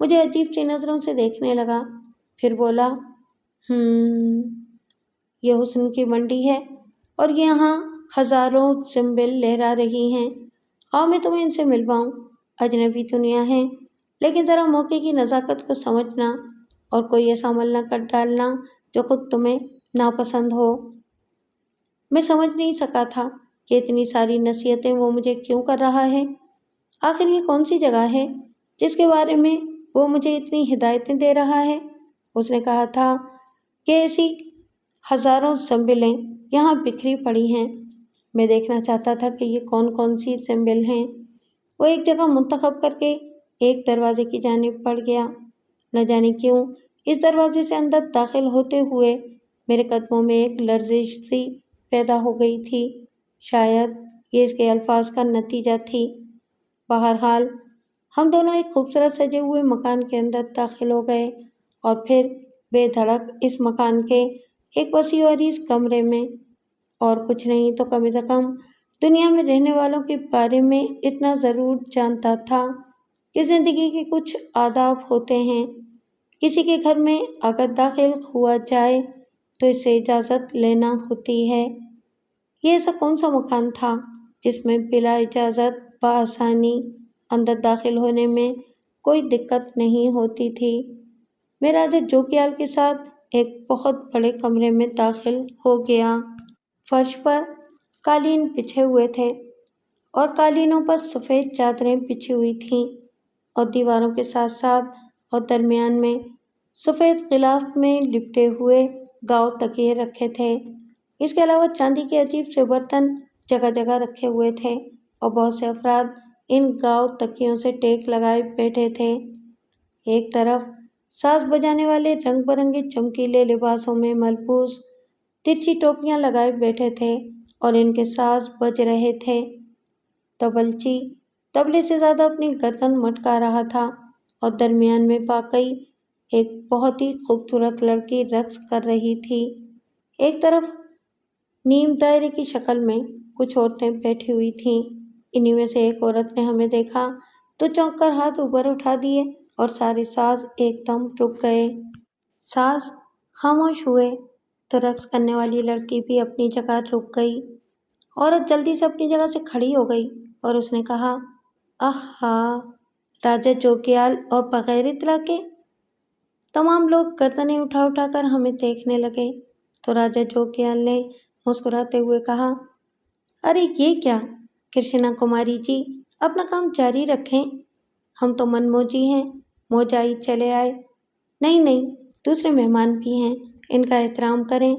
مجھے عجیب سی نظروں سے دیکھنے لگا، پھر بولا، یہ حسن کی منڈی ہے اور یہاں ہزاروں سنبل لہرا رہی ہیں۔ آؤ میں تمہیں ان سے ملواؤں۔ اجنبی دنیا ہے، لیکن ذرا موقع کی نزاکت کو سمجھنا اور کوئی ایسا عمل نہ کر ڈالنا جو خود تمہیں ناپسند ہو۔ میں سمجھ نہیں سکا تھا کہ اتنی ساری نصیحتیں وہ مجھے کیوں کر رہا ہے۔ آخر یہ کون سی جگہ ہے جس کے بارے میں وہ مجھے اتنی ہدایتیں دے رہا ہے؟ اس نے کہا تھا کہ ایسی ہزاروں سنبلیں یہاں بکھری پڑی ہیں۔ میں دیکھنا چاہتا تھا کہ یہ کون کون سی سنبل ہیں۔ وہ ایک جگہ منتخب کر کے ایک دروازے کی جانب بڑھ گیا۔ نہ جانے کیوں اس دروازے سے اندر داخل ہوتے ہوئے میرے قدموں میں ایک لرزش سی پیدا ہو گئی تھی۔ شاید یہ اس کے الفاظ کا نتیجہ تھی۔ بہرحال ہم دونوں ایک خوبصورت سجے ہوئے مکان کے اندر داخل ہو گئے اور پھر بے دھڑک اس مکان کے ایک وسیع و عریض کمرے میں، اور کچھ نہیں تو کم از کم دنیا میں رہنے والوں کے بارے میں اتنا ضرور جانتا تھا کہ زندگی کے کچھ آداب ہوتے ہیں۔ کسی کے گھر میں اگر داخل ہوا جائے تو اس سے اجازت لینا ہوتی ہے۔ یہ ایسا کون سا مکان تھا جس میں بلا اجازت بآسانی اندر داخل ہونے میں کوئی دقت نہیں ہوتی تھی؟ میں راجا جوگیال کے ساتھ ایک بہت بڑے کمرے میں داخل ہو گیا۔ فرش پر قالین بچھے ہوئے تھے اور قالینوں پر سفید چادریں بچھی ہوئی تھیں، اور دیواروں کے ساتھ ساتھ اور درمیان میں سفید غلاف میں لپٹے ہوئے گاؤ تکیے رکھے تھے۔ اس کے علاوہ چاندی کے عجیب سے برتن جگہ جگہ رکھے ہوئے تھے اور بہت سے افراد ان گاؤ تکیوں سے ٹیک لگائے بیٹھے تھے۔ ایک طرف ساز بجانے والے رنگ برنگے چمکیلے لباسوں میں ملبوس ترچھی ٹوپیاں لگائے بیٹھے تھے اور ان کے ساز بج رہے تھے۔ تبلچی طبلے سے زیادہ اپنی گردن مٹکا رہا تھا اور درمیان میں واقعی ایک بہت ہی خوبصورت لڑکی رقص کر رہی تھی۔ ایک طرف نیم دائرے کی شکل میں کچھ عورتیں بیٹھی ہوئی تھیں۔ انہی میں سے ایک عورت نے ہمیں دیکھا تو چونک کر ہاتھ اوپر اٹھا دیے اور سارے ساز ایک دم رک گئے۔ ساز خاموش ہوئے تو رقص کرنے والی لڑکی بھی اپنی جگہ رک گئی۔ عورت جلدی سے اپنی جگہ سے کھڑی ہو گئی اور اس نے کہا، آہا، راجا جوگیال اور بغیر اطلاع کے؟ تمام لوگ گردنیں اٹھا اٹھا کر ہمیں دیکھنے لگے تو راجا جوگیال نے مسکراتے ہوئے کہا، ارے یہ کیا کرشنا کماری جی، اپنا کام جاری رکھیں، ہم تو من موجی ہیں، موجائی چلے آئے۔ نہیں نہیں، دوسرے مہمان بھی ہیں، ان کا احترام کریں۔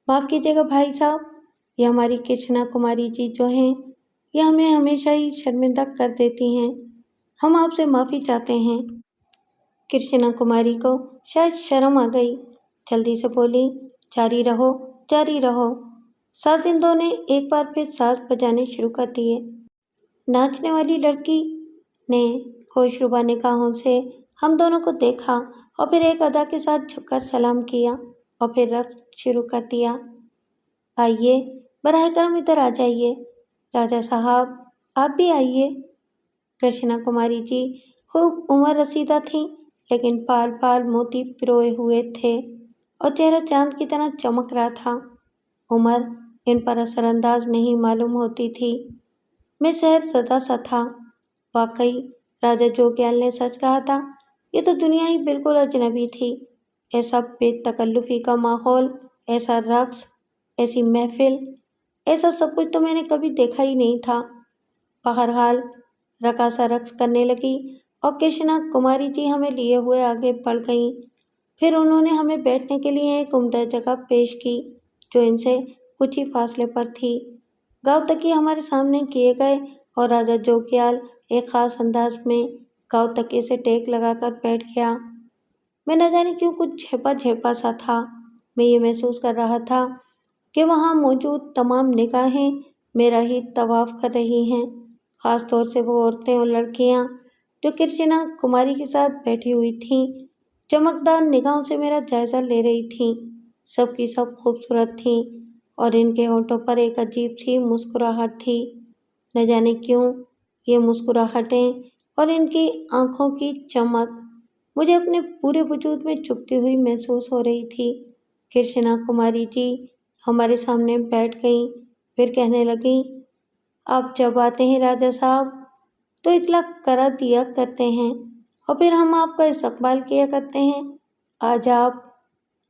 معاف کیجیے گا بھائی صاحب، یہ ہماری کرشنا کماری جی جو ہیں یہ ہمیں ہمیشہ ہی شرمندہ کر دیتی ہیں، ہم آپ سے معافی چاہتے ہیں۔ کرشنا کماری کو شاید شرم آ گئی، جلدی سے بولی، جاری رہو جاری رہو۔ سازندوں نے ایک بار پھر ساز بجانے شروع کر دیے۔ ناچنے والی لڑکی نے ہوش ربا نگاہوں سے ہم دونوں کو دیکھا اور پھر ایک ادا کے ساتھ جھک کر سلام کیا اور پھر رقص شروع کر دیا۔ آئیے، براہ کرم ادھر آ جائیے، راجا صاحب آپ بھی آئیے۔ کرشنا کماری جی خوب عمر رسیدہ تھیں، لیکن بال بال موتی پروئے ہوئے تھے اور چہرہ چاند کی طرح چمک رہا تھا۔ عمر ان پر اثر انداز نہیں معلوم ہوتی تھی۔ میں سحر زدہ سا تھا۔ واقعی راجا جوگیال نے سچ کہا تھا، یہ تو دنیا ہی بالکل اجنبی تھی۔ ایسا بے تکلفی کا ماحول، ایسا رقص، ایسی محفل، ایسا سب کچھ تو میں نے کبھی دیکھا ہی نہیں تھا۔ بہرحال رقاصہ رقص کرنے لگی اور کرشنا کماری جی ہمیں لیے ہوئے آگے بڑھ گئیں۔ پھر انہوں نے ہمیں بیٹھنے کے لیے ایک عمدہ جگہ پیش کی جو ان سے کچھ ہی فاصلے پر تھی۔ گاؤ تکیے ہمارے سامنے کیے گئے اور راجا جوگیال ایک خاص انداز میں گاؤ تکیے سے ٹیک لگا کر بیٹھ گیا۔ میں نہ جانے کیوں کچھ جھیپا جھیپا سا تھا۔ میں یہ محسوس کر رہا تھا کہ وہاں موجود تمام نگاہیں میرا ہی طواف کر رہی ہیں، خاص طور سے وہ عورتیں اور لڑکیاں جو کرشنا کماری کے ساتھ بیٹھی ہوئی تھیں، چمکدار نگاہوں سے میرا جائزہ لے رہی تھیں۔ سب کی سب خوبصورت تھیں اور ان کے ہونٹوں پر ایک عجیب سی مسکراہٹ تھی۔ نہ جانے کیوں یہ مسکراہٹیں اور ان کی آنکھوں کی چمک مجھے اپنے پورے وجود میں چبھتی ہوئی محسوس ہو رہی تھی۔ کرشنا کماری جی ہمارے سامنے بیٹھ گئیں، پھر کہنے لگیں، آپ جب آتے ہیں راجا صاحب تو اطلاع کرا دیا کرتے ہیں اور پھر ہم آپ کا استقبال کیا کرتے ہیں۔ آج آپ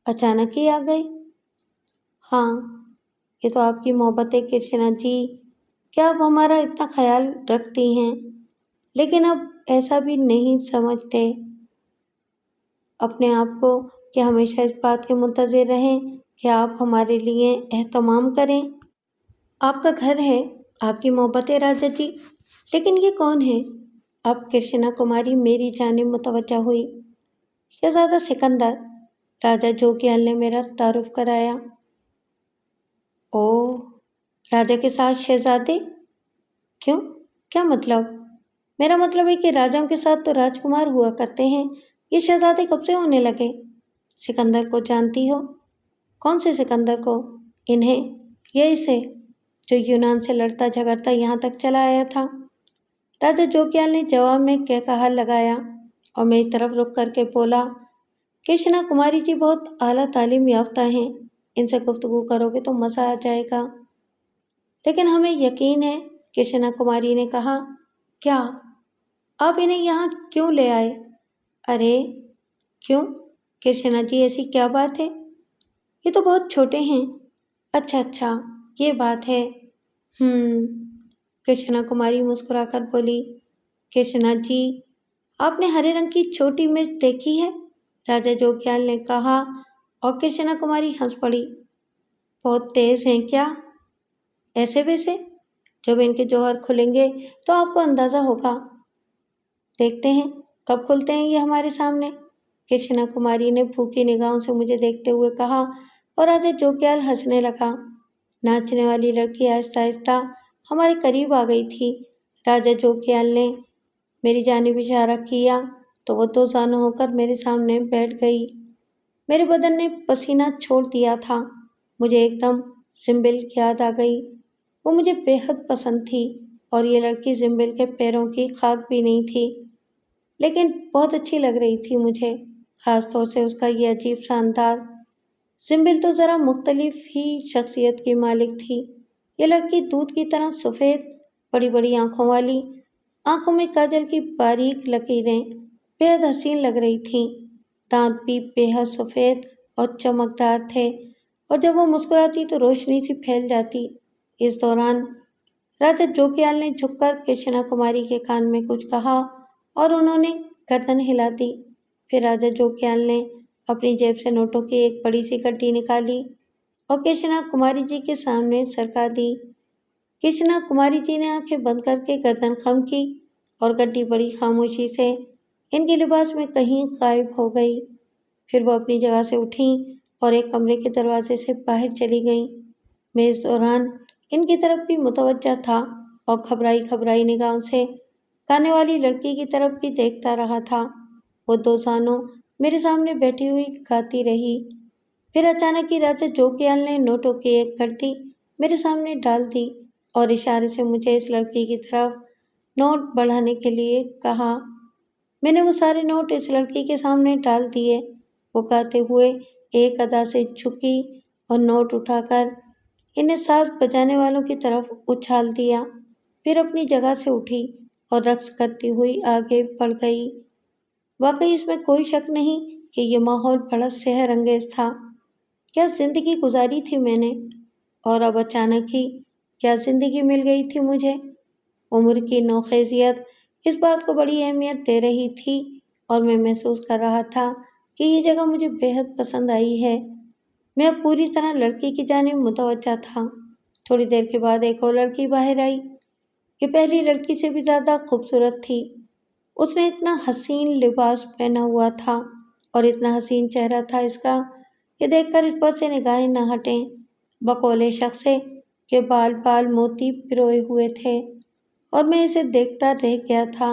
اچانک ہی آ گئے؟ ہاں، یہ تو آپ کی محبت ہے کرشنا جی کہ آپ ہمارا اتنا خیال رکھتی ہیں، لیکن اب ایسا بھی نہیں سمجھتے اپنے آپ کو کہ ہمیشہ اس بات کے منتظر رہیں کہ آپ ہمارے لیے اہتمام کریں۔ آپ کا گھر ہے، آپ کی محبت ہے راجا جی، لیکن یہ کون ہے؟ اب کرشنا کماری میری جانب متوجہ ہوئی۔ شہزادہ سکندر، راجا جوگیال نے میرا تعارف کرایا۔ اوہ، راجا کے ساتھ شہزادے؟ کیوں؟ کیا مطلب؟ میرا مطلب ہے کہ راجاؤں کے ساتھ تو راجکمار ہوا کرتے ہیں، یہ شہزادے کب سے ہونے لگے؟ سکندر کو جانتی ہو؟ کون سے سکندر کو؟ انہیں یا اسے جو یونان سے لڑتا جھگڑتا یہاں تک چلا آیا تھا؟ راجا جوگیال نے جواب میں کہا لگایا اور میری طرف رک کر کے بولا، کرشنا کماری جی بہت اعلیٰ تعلیم یافتہ ہیں، ان سے گفتگو کرو گے تو مزہ آ جائے گا۔ لیکن ہمیں یقین ہے، کرشنا کماری نے کہا۔ کیا؟ آپ انہیں یہاں کیوں لے آئے؟ ارے کیوں کرشنا جی، ایسی کیا بات ہے؟ یہ تو بہت چھوٹے ہیں۔ اچھا، یہ بات ہے۔ کرشنا کماری مسکرا کر بولی۔ کرشنا جی، آپ نے ہرے رنگ کی چھوٹی مرچ دیکھی ہے؟ راجا جوگیال نے کہا اور کرشنا کماری ہنس پڑی۔ بہت تیز ہیں کیا؟ ایسے ویسے جب ان کے جوہر کھلیں گے تو آپ کو اندازہ ہوگا۔ دیکھتے ہیں کب کھلتے ہیں یہ ہمارے سامنے۔ کرشنا کماری نے بھوکی نگاہوں سے مجھے دیکھتے ہوئے کہا اور راجا جوگیال ہنسنے لگا۔ ناچنے والی لڑکی آہستہ آہستہ ہمارے قریب آ گئی تھی۔ راجا جوگیال نے میری جانب اشارہ کیا تو وہ دو زانو ہو کر میرے سامنے بیٹھ گئی۔ میرے بدن نے پسینہ چھوڑ دیا تھا۔ مجھے ایک دم زنبل یاد آ گئی۔ وہ مجھے بے حد پسند تھی اور یہ لڑکی زنبل کے پیروں کی خاک بھی نہیں تھی، لیکن بہت اچھی لگ رہی تھی مجھے، خاص طور سے اس کا یہ عجیب سا انداز۔ زنبل تو ذرا مختلف ہی شخصیت کی مالک تھی۔ یہ لڑکی دودھ کی طرح سفید، بڑی بڑی آنکھوں والی، آنکھوں میں کاجل کی باریک لکیریں بے حد حسین لگ رہی تھیں۔ دانت بھی بے حد سفید اور چمکدار تھے اور جب وہ مسکراتی تو روشنی سی پھیل جاتی۔ اس دوران راجا جوگیال نے جھک کر کرشنا کماری کے کان میں کچھ کہا اور انہوں نے گردن ہلا دی۔ پھر راجا جوگیال نے اپنی جیب سے نوٹوں کی ایک بڑی سی گڈی نکالی اور کرشنا کماری جی کے سامنے سرکا دی۔ کرشنا کماری جی نے آنکھیں بند کر کے گردن خم کی اور گڈی بڑی خاموشی سے ان کے لباس میں کہیں غائب ہو گئی۔ پھر وہ اپنی جگہ سے اٹھیں اور ایک کمرے کے دروازے سے باہر چلی گئیں۔ میں اس دوران ان کی طرف بھی متوجہ تھا اور گھبرائی نگاہوں سے گانے والی لڑکی کی طرف بھی دیکھتا رہا تھا۔ وہ دو زانوں میرے سامنے بیٹھی ہوئی گاتی رہی۔ پھر اچانک ہی راجا جوگیال نے نوٹوں کی ایک گڈی میرے سامنے ڈال دی اور اشارے سے مجھے اس لڑکی کی طرف نوٹ بڑھانے کے لیے کہا۔ میں نے وہ سارے نوٹ اس لڑکی کے سامنے ڈال دیے۔ وہ گاتے ہوئے ایک ادا سے جھکی اور نوٹ اٹھا کر انہیں ساز بجانے والوں کی طرف اچھال دیا، پھر اپنی جگہ سے اٹھی اور رقص کرتی ہوئی آگے بڑھ گئی۔ واقعی اس میں کوئی شک نہیں کہ یہ ماحول بڑا سحر انگیز تھا۔ کیا زندگی گزاری تھی میں نے، اور اب اچانک ہی کیا زندگی مل گئی تھی مجھے۔ عمر کی نوخیزیت اس بات کو بڑی اہمیت دے رہی تھی اور میں محسوس کر رہا تھا کہ یہ جگہ مجھے بے حد پسند آئی ہے۔ میں اب پوری طرح لڑکی کی جانب متوجہ تھا۔ تھوڑی دیر کے بعد ایک اور لڑکی باہر آئی۔ یہ پہلی لڑکی سے بھی زیادہ خوبصورت تھی۔ اس نے اتنا حسین لباس پہنا ہوا تھا اور اتنا حسین چہرہ تھا اس کا کہ دیکھ کر اس پر سے نگاہیں نہ ہٹیں۔ بقول شخص کے بال موتی پروئے ہوئے تھے اور میں اسے دیکھتا رہ گیا تھا۔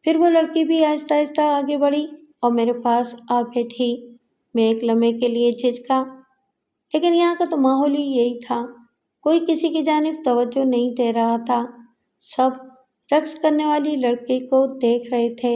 پھر وہ لڑکی بھی آہستہ آہستہ آگے بڑھی اور میرے پاس آ بیٹھی۔ میں ایک لمحے کے لیے جھجکا، لیکن یہاں کا تو ماحول ہی یہی تھا، کوئی کسی کی جانب توجہ نہیں دے رہا تھا، سب رقص کرنے والی لڑکی کو دیکھ رہے تھے۔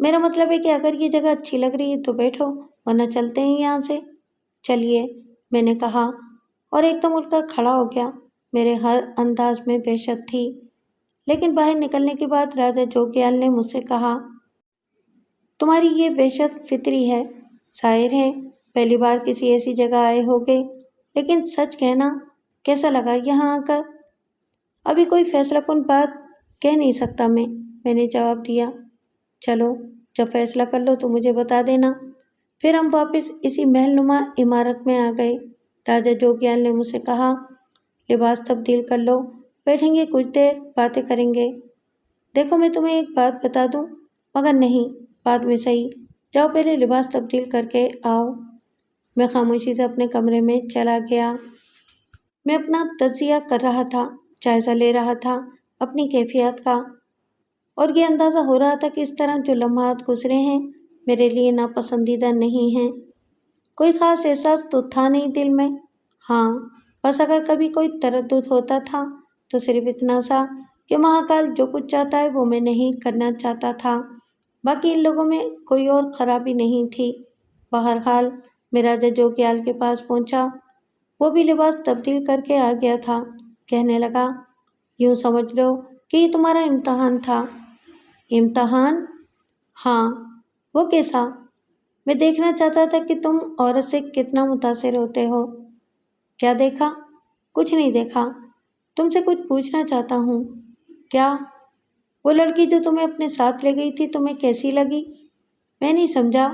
میرا مطلب ہے کہ اگر یہ جگہ اچھی لگ رہی ہے تو بیٹھو، ورنہ چلتے ہیں یہاں سے۔ چلیے، میں نے کہا اور ایک دم اٹھ کر کھڑا ہو گیا۔ میرے ہر انداز میں وحشت تھی، لیکن باہر نکلنے کے بعد راجا جوگیال نے مجھ سے کہا، تمہاری یہ وحشت فطری ہے، ظاہر ہے پہلی بار کسی ایسی جگہ آئے ہوگے، لیکن سچ کہنا کیسا لگا یہاں آ کر؟ ابھی کوئی فیصلہ کن بات کہہ نہیں سکتا میں نے جواب دیا۔ چلو، جب فیصلہ کر لو تو مجھے بتا دینا۔ پھر ہم واپس اسی محل نما عمارت میں آ گئے۔ راجا جوگیال نے مجھ سے کہا، لباس تبدیل کر لو، بیٹھیں گے کچھ دیر، باتیں کریں گے۔ دیکھو میں تمہیں ایک بات بتا دوں، مگر نہیں، بعد میں صحیح، جاؤ پہلے لباس تبدیل کر کے آؤ۔ میں خاموشی سے اپنے کمرے میں چلا گیا۔ میں اپنا تجزیہ کر رہا تھا، جائزہ لے رہا تھا اپنی کیفیت کا، اور یہ اندازہ ہو رہا تھا کہ اس طرح جو لمحات گزرے ہیں میرے لیے ناپسندیدہ نہیں ہیں۔ کوئی خاص احساس تو تھا نہیں دل میں، ہاں بس اگر کبھی کوئی تردد ہوتا تھا تو صرف اتنا سا کہ مہاکال جو کچھ چاہتا ہے وہ میں نہیں کرنا چاہتا تھا، باقی ان لوگوں میں کوئی اور خرابی نہیں تھی۔ بہرحال میں راجا جوگیال کے پاس پہنچا، وہ بھی لباس تبدیل کر کے آ گیا تھا۔ کہنے لگا، یوں سمجھ لو کہ یہ تمہارا امتحان تھا۔ امتحان؟ ہاں، وہ کیسا؟ میں دیکھنا چاہتا تھا کہ تم عورت سے کتنا متاثر ہوتے ہو۔ کیا دیکھا؟ کچھ نہیں دیکھا، تم سے کچھ پوچھنا چاہتا ہوں۔ کیا؟ وہ لڑکی جو تمہیں اپنے ساتھ لے گئی تھی تمہیں کیسی لگی؟ میں نہیں سمجھا۔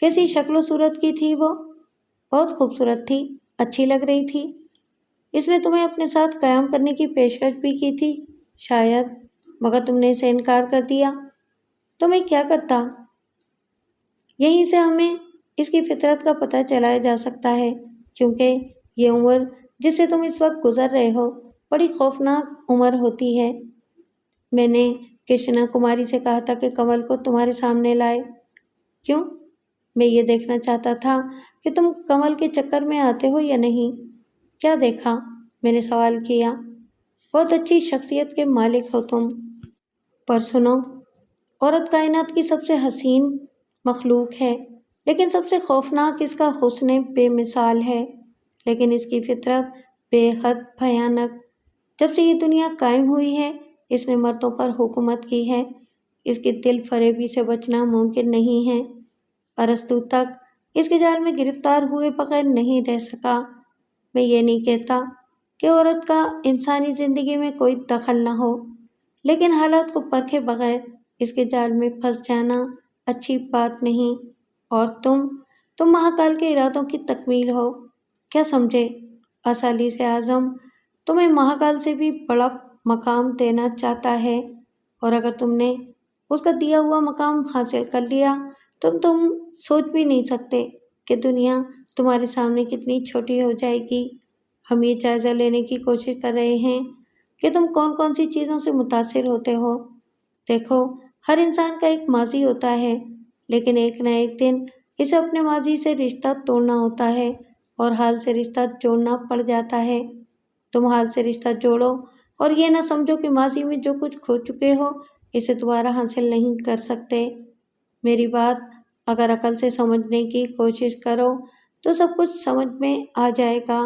کیسی شکل و صورت کی تھی وہ؟ بہت خوبصورت تھی، اچھی لگ رہی تھی۔ اس نے تمہیں اپنے ساتھ قیام کرنے کی پیشکش بھی کی تھی شاید، مگر تم نے اسے انکار کر دیا۔ تو میں کیا کرتا؟ یہیں سے ہمیں اس کی فطرت کا پتہ چلایا جا سکتا ہے، کیونکہ یہ عمر جس سے تم اس وقت گزر رہے ہو بڑی خوفناک عمر ہوتی ہے۔ میں نے کرشنا کماری سے کہا تھا کہ کمل کو تمہارے سامنے لائے۔ کیوں؟ میں یہ دیکھنا چاہتا تھا کہ تم کمل کے چکر میں آتے ہو یا نہیں۔ کیا دیکھا؟ میں نے سوال کیا۔ بہت اچھی شخصیت کے مالک ہو تم، پر سنو، عورت کائنات کی سب سے حسین مخلوق ہے، لیکن سب سے خوفناک اس کا حسن بے مثال ہے، لیکن اس کی فطرت بے حد بھیانک۔ جب سے یہ دنیا قائم ہوئی ہے اس نے مردوں پر حکومت کی ہے، اس کی دل فریبی سے بچنا ممکن نہیں ہے۔ ارسطو تک اس کے جال میں گرفتار ہوئے بغیر نہیں رہ سکا۔ میں یہ نہیں کہتا کہ عورت کا انسانی زندگی میں کوئی دخل نہ ہو، لیکن حالات کو پرکھے بغیر اس کے جال میں پھنس جانا اچھی بات نہیں۔ اور تم مہاکال کے ارادوں کی تکمیل ہو، کیا سمجھے؟ اثالیث اعظم تمہیں مہاکال سے بھی بڑا مقام دینا چاہتا ہے، اور اگر تم نے اس کا دیا ہوا مقام حاصل کر لیا تو تم سوچ بھی نہیں سکتے کہ دنیا تمہارے سامنے کتنی چھوٹی ہو جائے گی۔ ہم یہ جائزہ لینے کی کوشش کر رہے ہیں کہ تم کون کون سی چیزوں سے متاثر ہوتے ہو۔ دیکھو، ہر انسان کا ایک ماضی ہوتا ہے، لیکن ایک نہ ایک دن اسے اپنے ماضی سے رشتہ توڑنا ہوتا ہے اور حال سے رشتہ جوڑنا پڑ جاتا ہے۔ تم حال سے رشتہ جوڑو اور یہ نہ سمجھو کہ ماضی میں جو کچھ کھو چکے ہو اسے دوبارہ حاصل نہیں کر سکتے۔ میری بات اگر عقل سے سمجھنے کی کوشش کرو تو سب کچھ سمجھ میں آ جائے گا۔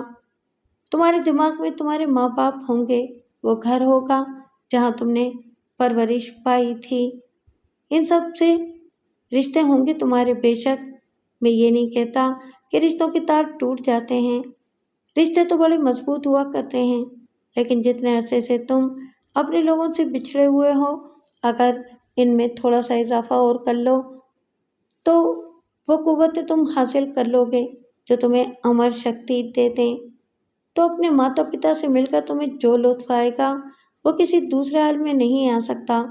تمہارے دماغ میں تمہارے ماں باپ ہوں گے، وہ گھر ہوگا جہاں تم نے پرورش پائی تھی، ان سب سے رشتے ہوں گے تمہارے۔ بے شک میں یہ نہیں کہتا کہ رشتوں کے تار ٹوٹ جاتے ہیں، رشتے تو بڑے مضبوط ہوا کرتے ہیں، لیکن جتنے عرصے سے تم اپنے لوگوں سے بچھڑے ہوئے ہو، اگر ان میں تھوڑا سا اضافہ اور کر لو تو وہ قوتیں تم حاصل کر لو گے جو تمہیں امر شکتی دے دیں۔ تو اپنے ماتا پتا سے مل کر تمہیں جو لطف آئے گا وہ کسی دوسرے حال میں نہیں آ سکتا۔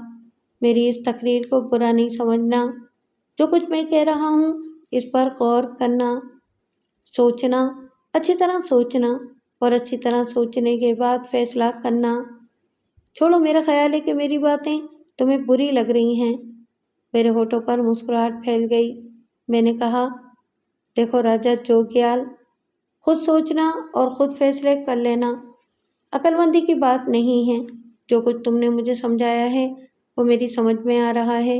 میری اس تقریر کو برا نہیں سمجھنا، جو کچھ میں کہہ رہا ہوں اس پر غور کرنا، سوچنا، اچھی طرح سوچنا، اور اچھی طرح سوچنے کے بعد فیصلہ کرنا۔ چھوڑو، میرا خیال ہے کہ میری باتیں تمہیں بری لگ رہی ہیں۔ میرے ہونٹوں پر مسکراہٹ پھیل گئی۔ میں نے کہا، دیکھو راجا جوگیال، خود سوچنا اور خود فیصلے کر لینا عقل مندی کی بات نہیں ہے۔ جو کچھ تم نے مجھے سمجھایا ہے وہ میری سمجھ میں آ رہا ہے،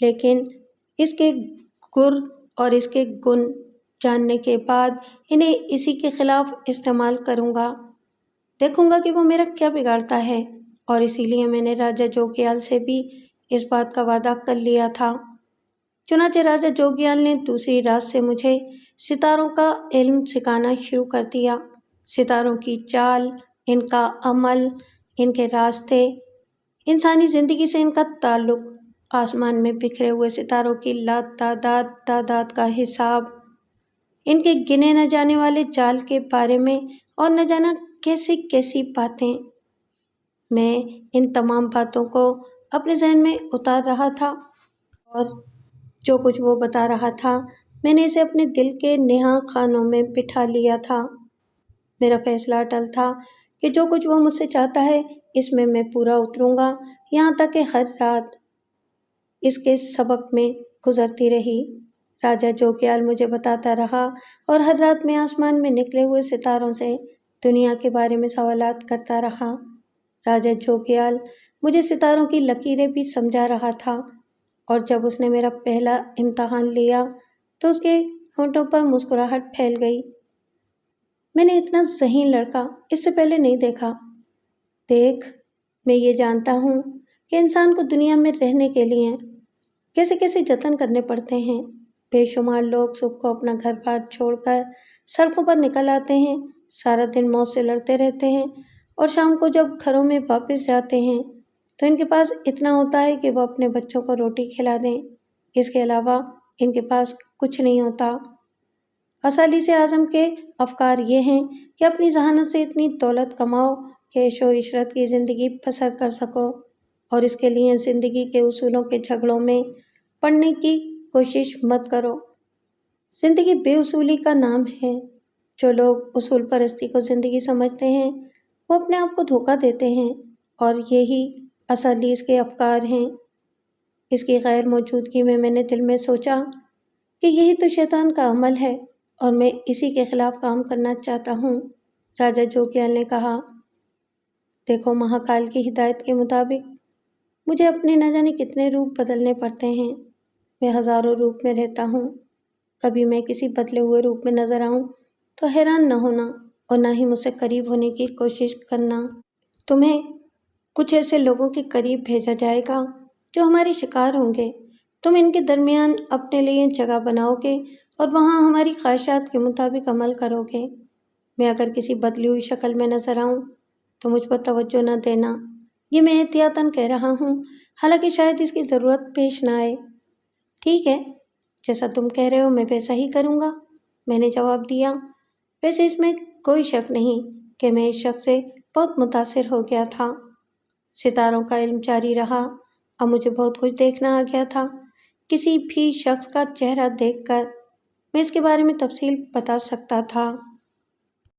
لیکن اس کے گر اور اس کے گن جاننے کے بعد انہیں اسی کے خلاف استعمال کروں گا۔ دیکھوں گا کہ وہ میرا کیا بگاڑتا ہے، اور اسی لیے میں نے راجا جوگیال سے بھی اس بات کا وعدہ کر لیا تھا۔ چنانچہ راجا جوگیال نے دوسری رات سے مجھے ستاروں کا علم سکھانا شروع کر دیا۔ ستاروں کی چال، ان کا عمل، ان کے راستے، انسانی زندگی سے ان کا تعلق، آسمان میں بکھرے ہوئے ستاروں کی تعداد کا حساب، ان کے گنے نہ جانے والے جال کے بارے میں، اور نہ جانا کیسی کیسی باتیں۔ میں ان تمام باتوں کو اپنے ذہن میں اتار رہا تھا، اور جو کچھ وہ بتا رہا تھا میں نے اسے اپنے دل کے نہاں خانوں میں بٹھا لیا تھا۔ میرا فیصلہ اٹل تھا کہ جو کچھ وہ مجھ سے چاہتا ہے اس میں پورا اتروں گا، یہاں تک کہ ہر رات اس کے سبق میں گزرتی رہی۔ راجا جوگیال مجھے بتاتا رہا اور ہر رات میں آسمان میں نکلے ہوئے ستاروں سے دنیا کے بارے میں سوالات کرتا رہا۔ راجا جوگیال مجھے ستاروں کی لکیریں بھی سمجھا رہا تھا، اور جب اس نے میرا پہلا امتحان لیا تو اس کے ہونٹوں پر مسکراہٹ پھیل گئی۔ میں نے اتنا ذہین لڑکا اس سے پہلے نہیں دیکھا۔ دیکھ، میں یہ جانتا ہوں کہ انسان کو دنیا میں رہنے کے لیے کیسے کیسے جتن کرنے پڑتے ہیں۔ بے شمار لوگ صبح کو اپنا گھر بار چھوڑ کر سڑکوں پر نکل آتے ہیں، سارا دن موت سے لڑتے رہتے ہیں، اور شام کو جب گھروں میں واپس جاتے ہیں تو ان کے پاس اتنا ہوتا ہے کہ وہ اپنے بچوں کو روٹی کھلا دیں، اس کے علاوہ ان کے پاس کچھ نہیں ہوتا۔ اسالیس اعظم کے افکار یہ ہیں کہ اپنی ذہانت سے اتنی دولت کماؤ کہ عیش و عشرت کی زندگی بسر کر سکو، اور اس کے لیے زندگی کے اصولوں کے جھگڑوں میں پڑنے کی کوشش مت کرو۔ زندگی بے اصولی کا نام ہے۔ جو لوگ اصول پرستی کو زندگی سمجھتے ہیں وہ اپنے آپ کو دھوکہ دیتے ہیں، اور یہی اسالیس کے افکار ہیں۔ اس کی غیر موجودگی میں نے دل میں سوچا کہ یہی تو شیطان کا عمل ہے، اور میں اسی کے خلاف کام کرنا چاہتا ہوں۔ راجا جوگیال نے کہا، دیکھو، مہاکال کی ہدایت کے مطابق مجھے اپنے نہ جانے کتنے روپ بدلنے پڑتے ہیں۔ میں ہزاروں روپ میں رہتا ہوں۔ کبھی میں کسی بدلے ہوئے روپ میں نظر آؤں تو حیران نہ ہونا، اور نہ ہی مجھ سے قریب ہونے کی کوشش کرنا۔ تمہیں کچھ ایسے لوگوں کے قریب بھیجا جائے گا جو ہمارے شکار ہوں گے۔ تم ان کے درمیان اپنے لیے جگہ بناؤ گے اور وہاں ہماری خواہشات کے مطابق عمل کرو گے۔ میں اگر کسی بدلی ہوئی شکل میں نظر آؤں تو مجھ پر توجہ نہ دینا۔ یہ میں احتیاطاً کہہ رہا ہوں، حالانکہ شاید اس کی ضرورت پیش نہ آئے۔ ٹھیک ہے، جیسا تم کہہ رہے ہو میں ویسا ہی کروں گا، میں نے جواب دیا۔ ویسے اس میں کوئی شک نہیں کہ میں اس شخص سے بہت متاثر ہو گیا تھا۔ ستاروں کا علم جاری رہا۔ اب مجھے بہت کچھ دیکھنا آ گیا تھا۔ کسی بھی شخص کا چہرہ دیکھ کر میں اس کے بارے میں تفصیل بتا سکتا تھا۔